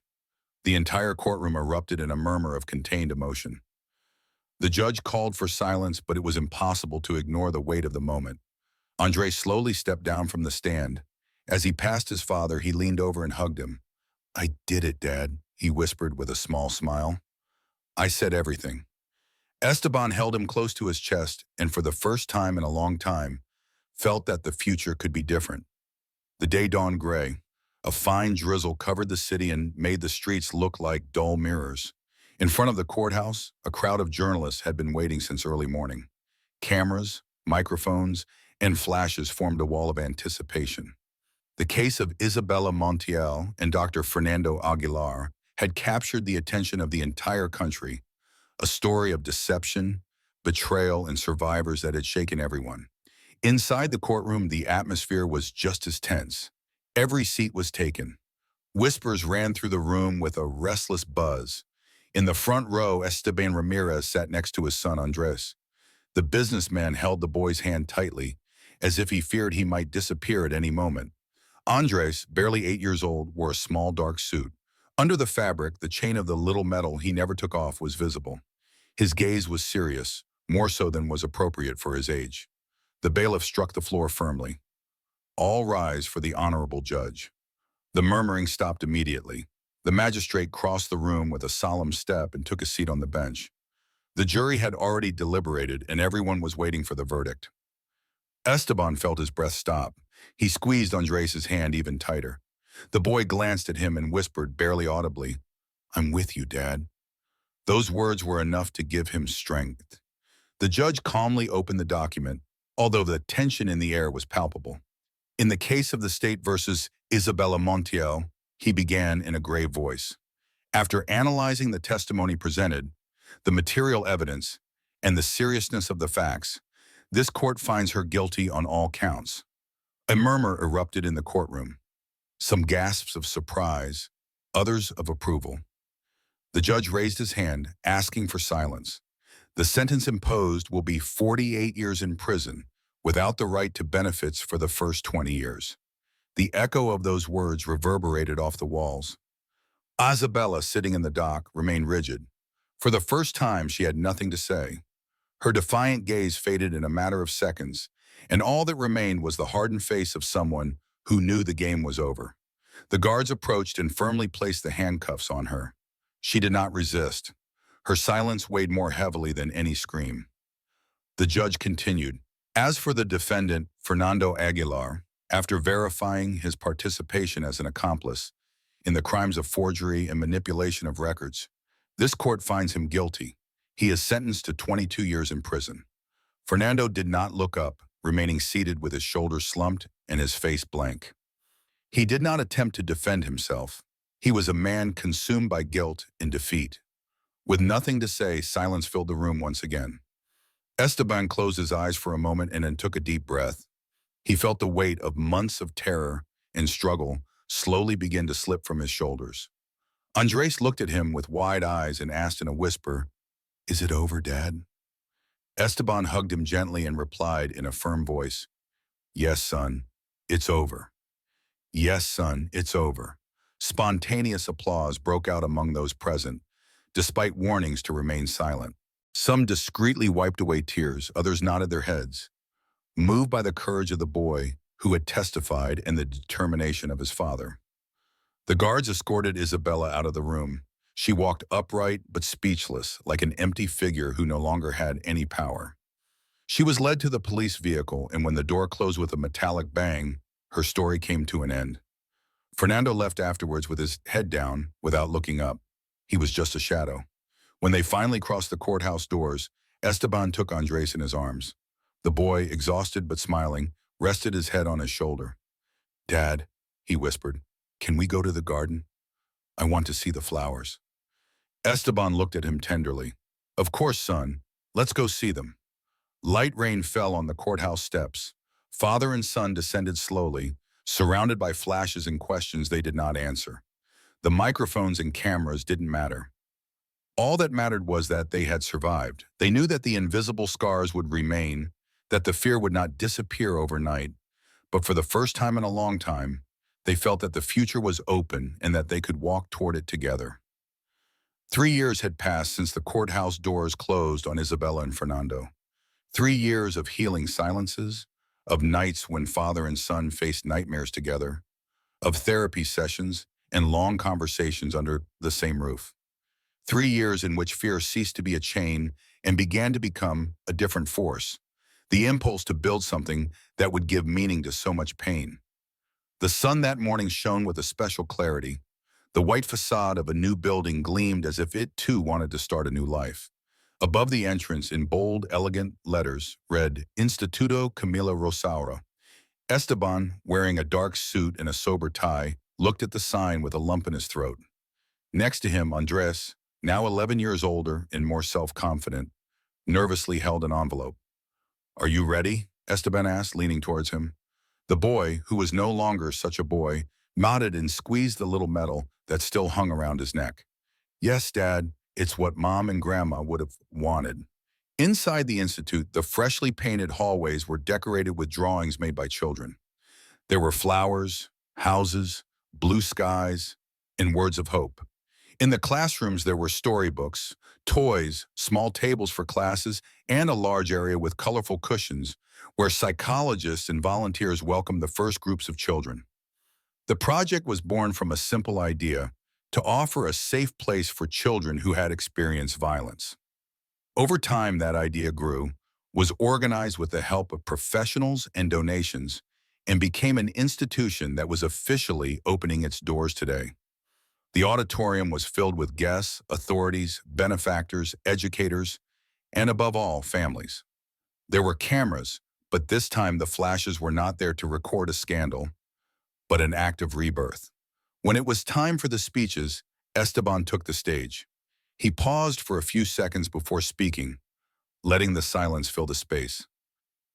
The entire courtroom erupted in a murmur of contained emotion. The judge called for silence, but it was impossible to ignore the weight of the moment. Andre slowly stepped down from the stand. As he passed his father, he leaned over and hugged him. I did it, Dad, he whispered with a small smile. I said everything. Esteban held him close to his chest and for the first time in a long time, felt that the future could be different. The day dawned gray. A fine drizzle covered the city and made the streets look like dull mirrors. In front of the courthouse, a crowd of journalists had been waiting since early morning. Cameras, microphones, and flashes formed a wall of anticipation. The case of Isabella Montiel and Dr. Fernando Aguilar had captured the attention of the entire country, a story of deception, betrayal, and survivors that had shaken everyone. Inside the courtroom, the atmosphere was just as tense. Every seat was taken. Whispers ran through the room with a restless buzz. In the front row, Esteban Ramirez sat next to his son Andres. The businessman held the boy's hand tightly, as if he feared he might disappear at any moment. Andres, barely 8 years old, wore a small dark suit. Under the fabric, the chain of the little medal he never took off was visible. His gaze was serious, more so than was appropriate for his age. The bailiff struck the floor firmly. All rise for the honorable judge. The murmuring stopped immediately. The magistrate crossed the room with a solemn step and took a seat on the bench. The jury had already deliberated and everyone was waiting for the verdict. Esteban felt his breath stop. He squeezed Andres' hand even tighter. The boy glanced at him and whispered, barely audibly, I'm with you, Dad. Those words were enough to give him strength. The judge calmly opened the document, although the tension in the air was palpable. In the case of the state versus Isabella Montiel, he began in a grave voice. After analyzing the testimony presented, the material evidence, and the seriousness of the facts, this court finds her guilty on all counts. A murmur erupted in the courtroom. Some gasps of surprise, others of approval. The judge raised his hand, asking for silence. The sentence imposed will be 48 years in prison, without the right to benefits for the first 20 years. The echo of those words reverberated off the walls. Isabella, sitting in the dock, remained rigid. For the first time, she had nothing to say. Her defiant gaze faded in a matter of seconds, and all that remained was the hardened face of someone who knew the game was over. The guards approached and firmly placed the handcuffs on her. She did not resist. Her silence weighed more heavily than any scream. The judge continued. As for the defendant, Fernando Aguilar, after verifying his participation as an accomplice in the crimes of forgery and manipulation of records, this court finds him guilty. He is sentenced to 22 years in prison. Fernando did not look up, remaining seated with his shoulders slumped and his face blank. He did not attempt to defend himself. He was a man consumed by guilt and defeat. With nothing to say, silence filled the room once again. Esteban closed his eyes for a moment and then took a deep breath. He felt the weight of months of terror and struggle slowly begin to slip from his shoulders. Andres looked at him with wide eyes and asked in a whisper, "Is it over, Dad?" Esteban hugged him gently and replied in a firm voice, "Yes, son, it's over. Yes, son, it's over." Spontaneous applause broke out among those present, despite warnings to remain silent. Some discreetly wiped away tears, others nodded their heads, moved by the courage of the boy who had testified and the determination of his father. The guards escorted Isabella out of the room. She walked upright but speechless, like an empty figure who no longer had any power. She was led to the police vehicle, and when the door closed with a metallic bang, her story came to an end. Fernando left afterwards with his head down, without looking up. He was just a shadow. When they finally crossed the courthouse doors, Esteban took Andres in his arms. The boy, exhausted but smiling, rested his head on his shoulder. "Dad," he whispered, "can we go to the garden? I want to see the flowers." Esteban looked at him tenderly. "Of course, son. Let's go see them." Light rain fell on the courthouse steps. Father and son descended slowly, surrounded by flashes and questions they did not answer. The microphones and cameras didn't matter. All that mattered was that they had survived. They knew that the invisible scars would remain, that the fear would not disappear overnight. But for the first time in a long time, they felt that the future was open and that they could walk toward it together. 3 years had passed since the courthouse doors closed on Isabella and Fernando. 3 years of healing silences, of nights when father and son faced nightmares together, of therapy sessions and long conversations under the same roof. 3 years in which fear ceased to be a chain and began to become a different force, the impulse to build something that would give meaning to so much pain. The sun that morning shone with a special clarity. The white facade of a new building gleamed as if it too wanted to start a new life. Above the entrance, in bold, elegant letters, read Instituto Camila Rosaura. Esteban, wearing a dark suit and a sober tie, looked at the sign with a lump in his throat. Next to him, Andres, now 11 years older and more self-confident, nervously held an envelope. "Are you ready?" Esteban asked, leaning towards him. The boy, who was no longer such a boy, nodded and squeezed the little medal that still hung around his neck. "Yes, Dad, it's what Mom and Grandma would have wanted." Inside the institute, the freshly painted hallways were decorated with drawings made by children. There were flowers, houses, blue skies, and words of hope. In the classrooms, there were storybooks, toys, small tables for classes, and a large area with colorful cushions where psychologists and volunteers welcomed the first groups of children. The project was born from a simple idea: to offer a safe place for children who had experienced violence. Over time, that idea grew, was organized with the help of professionals and donations, and became an institution that was officially opening its doors today. The auditorium was filled with guests, authorities, benefactors, educators, and above all, families. There were cameras, but this time the flashes were not there to record a scandal, but an act of rebirth. When it was time for the speeches, Esteban took the stage. He paused for a few seconds before speaking, letting the silence fill the space.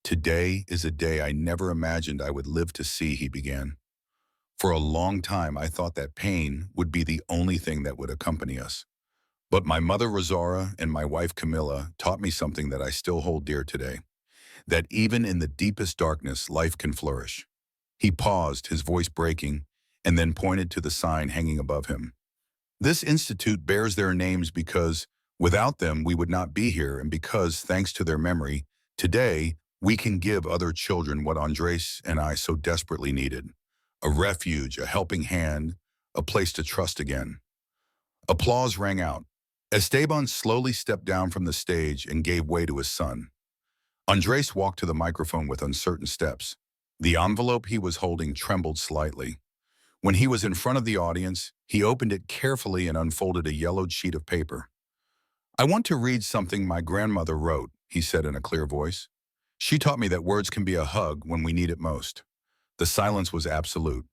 "Today is a day I never imagined I would live to see," he began. "For a long time, I thought that pain would be the only thing that would accompany us. But my mother Rosaura and my wife Camilla taught me something that I still hold dear today, that even in the deepest darkness, life can flourish." He paused, his voice breaking, and then pointed to the sign hanging above him. This institute bears their names because without them we would not be here, and because, thanks to their memory, today we can give other children what Andres and I so desperately needed: a refuge, a helping hand, a place to trust again. Applause rang out. Esteban slowly stepped down from the stage and gave way to his son. Andres walked to the microphone with uncertain steps. The envelope he was holding trembled slightly. When he was in front of the audience, he opened it carefully and unfolded a yellowed sheet of paper. "I want to read something my grandmother wrote," he said in a clear voice. "She taught me that words can be a hug when we need it most." The silence was absolute.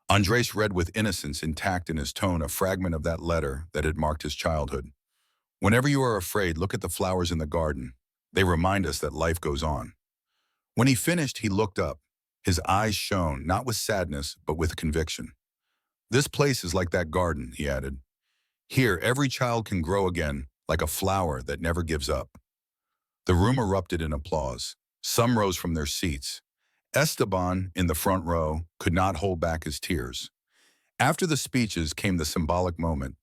Andres read with innocence intact in his tone a fragment of that letter that had marked his childhood. "Whenever you are afraid, look at the flowers in the garden. They remind us that life goes on." When he finished, he looked up. His eyes shone, not with sadness, but with conviction. "This place is like that garden," he added. "Here, every child can grow again, like a flower that never gives up." The room erupted in applause. Some rose from their seats. Esteban, in the front row, could not hold back his tears. After the speeches came the symbolic moment.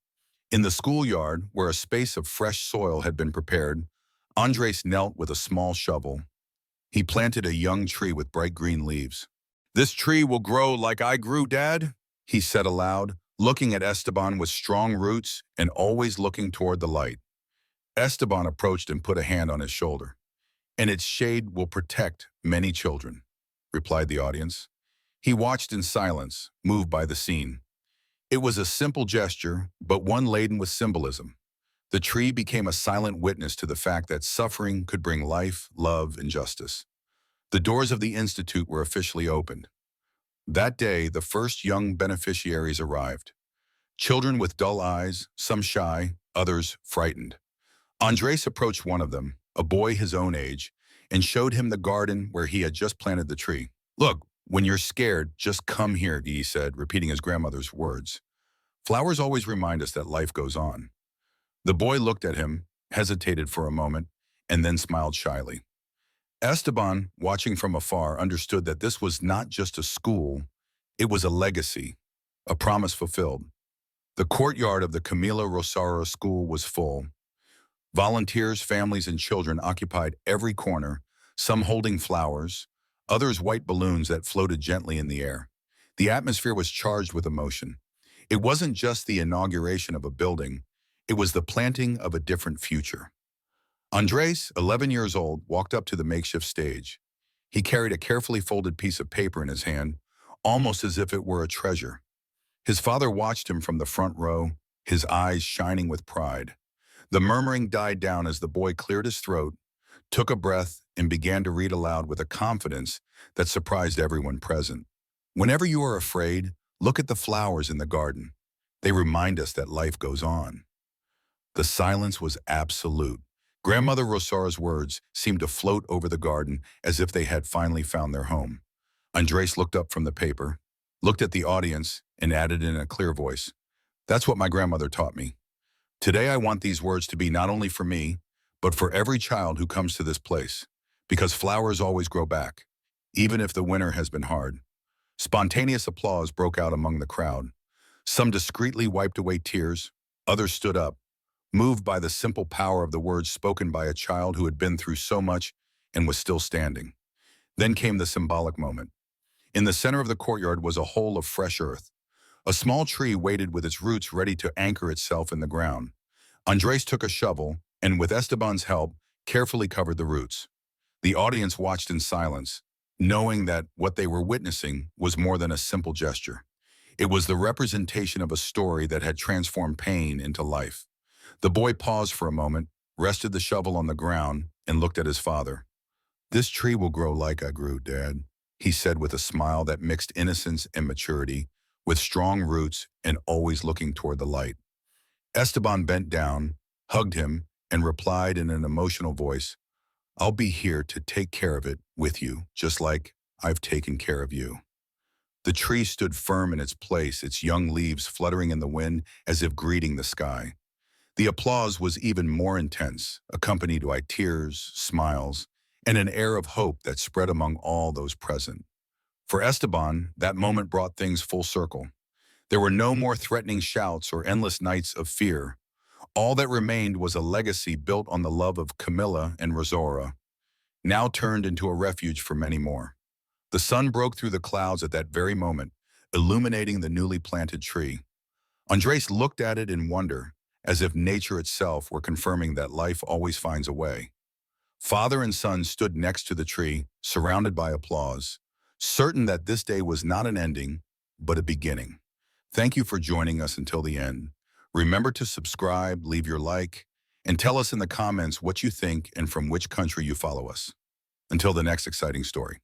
In the schoolyard, where a space of fresh soil had been prepared, Andres knelt with a small shovel. He planted a young tree with bright green leaves. "This tree will grow like I grew, Dad," he said aloud, looking at Esteban with strong roots and always looking toward the light. Esteban approached and put a hand on his shoulder. "And its shade will protect many children," replied the audience. He watched in silence, moved by the scene. It was a simple gesture, but one laden with symbolism. The tree became a silent witness to the fact that suffering could bring life, love, and justice. The doors of the institute were officially opened. That day, the first young beneficiaries arrived. Children with dull eyes, some shy, others frightened. Andres approached one of them, a boy his own age, and showed him the garden where he had just planted the tree. "Look, when you're scared, just come here," he said, repeating his grandmother's words. "Flowers always remind us that life goes on." The boy looked at him, hesitated for a moment, and then smiled shyly. Esteban, watching from afar, understood that this was not just a school, it was a legacy, a promise fulfilled. The courtyard of the Camila Rosara School was full. Volunteers, families, and children occupied every corner, some holding flowers, others white balloons that floated gently in the air. The atmosphere was charged with emotion. It wasn't just the inauguration of a building, it was the planting of a different future. Andres, 11 years old, walked up to the makeshift stage. He carried a carefully folded piece of paper in his hand, almost as if it were a treasure. His father watched him from the front row, his eyes shining with pride. The murmuring died down as the boy cleared his throat, took a breath, and began to read aloud with a confidence that surprised everyone present. "Whenever you are afraid, look at the flowers in the garden. They remind us that life goes on." The silence was absolute. Grandmother Rosara's words seemed to float over the garden as if they had finally found their home. Andres looked up from the paper, looked at the audience, and added in a clear voice, "That's what my grandmother taught me. Today I want these words to be not only for me, but for every child who comes to this place, because flowers always grow back, even if the winter has been hard." Spontaneous applause broke out among the crowd. Some discreetly wiped away tears, others stood up, moved by the simple power of the words spoken by a child who had been through so much and was still standing. Then came the symbolic moment. In the center of the courtyard was a hole of fresh earth. A small tree waited with its roots ready to anchor itself in the ground. Andres took a shovel and, with Esteban's help, carefully covered the roots. The audience watched in silence, knowing that what they were witnessing was more than a simple gesture. It was the representation of a story that had transformed pain into life. The boy paused for a moment, rested the shovel on the ground, and looked at his father. "This tree will grow like I grew, Dad," he said with a smile that mixed innocence and maturity, with strong roots and always looking toward the light. Esteban bent down, hugged him, and replied in an emotional voice, "I'll be here to take care of it with you, just like I've taken care of you." The tree stood firm in its place, its young leaves fluttering in the wind as if greeting the sky. The applause was even more intense, accompanied by tears, smiles, and an air of hope that spread among all those present. For Esteban, that moment brought things full circle. There were no more threatening shouts or endless nights of fear. All that remained was a legacy built on the love of Camilla and Rosora, now turned into a refuge for many more. The sun broke through the clouds at that very moment, illuminating the newly planted tree. Andres looked at it in wonder, as if nature itself were confirming that life always finds a way. Father and son stood next to the tree, surrounded by applause, certain that this day was not an ending, but a beginning. Thank you for joining us until the end. Remember to subscribe, leave your like, and tell us in the comments what you think and from which country you follow us. Until the next exciting story.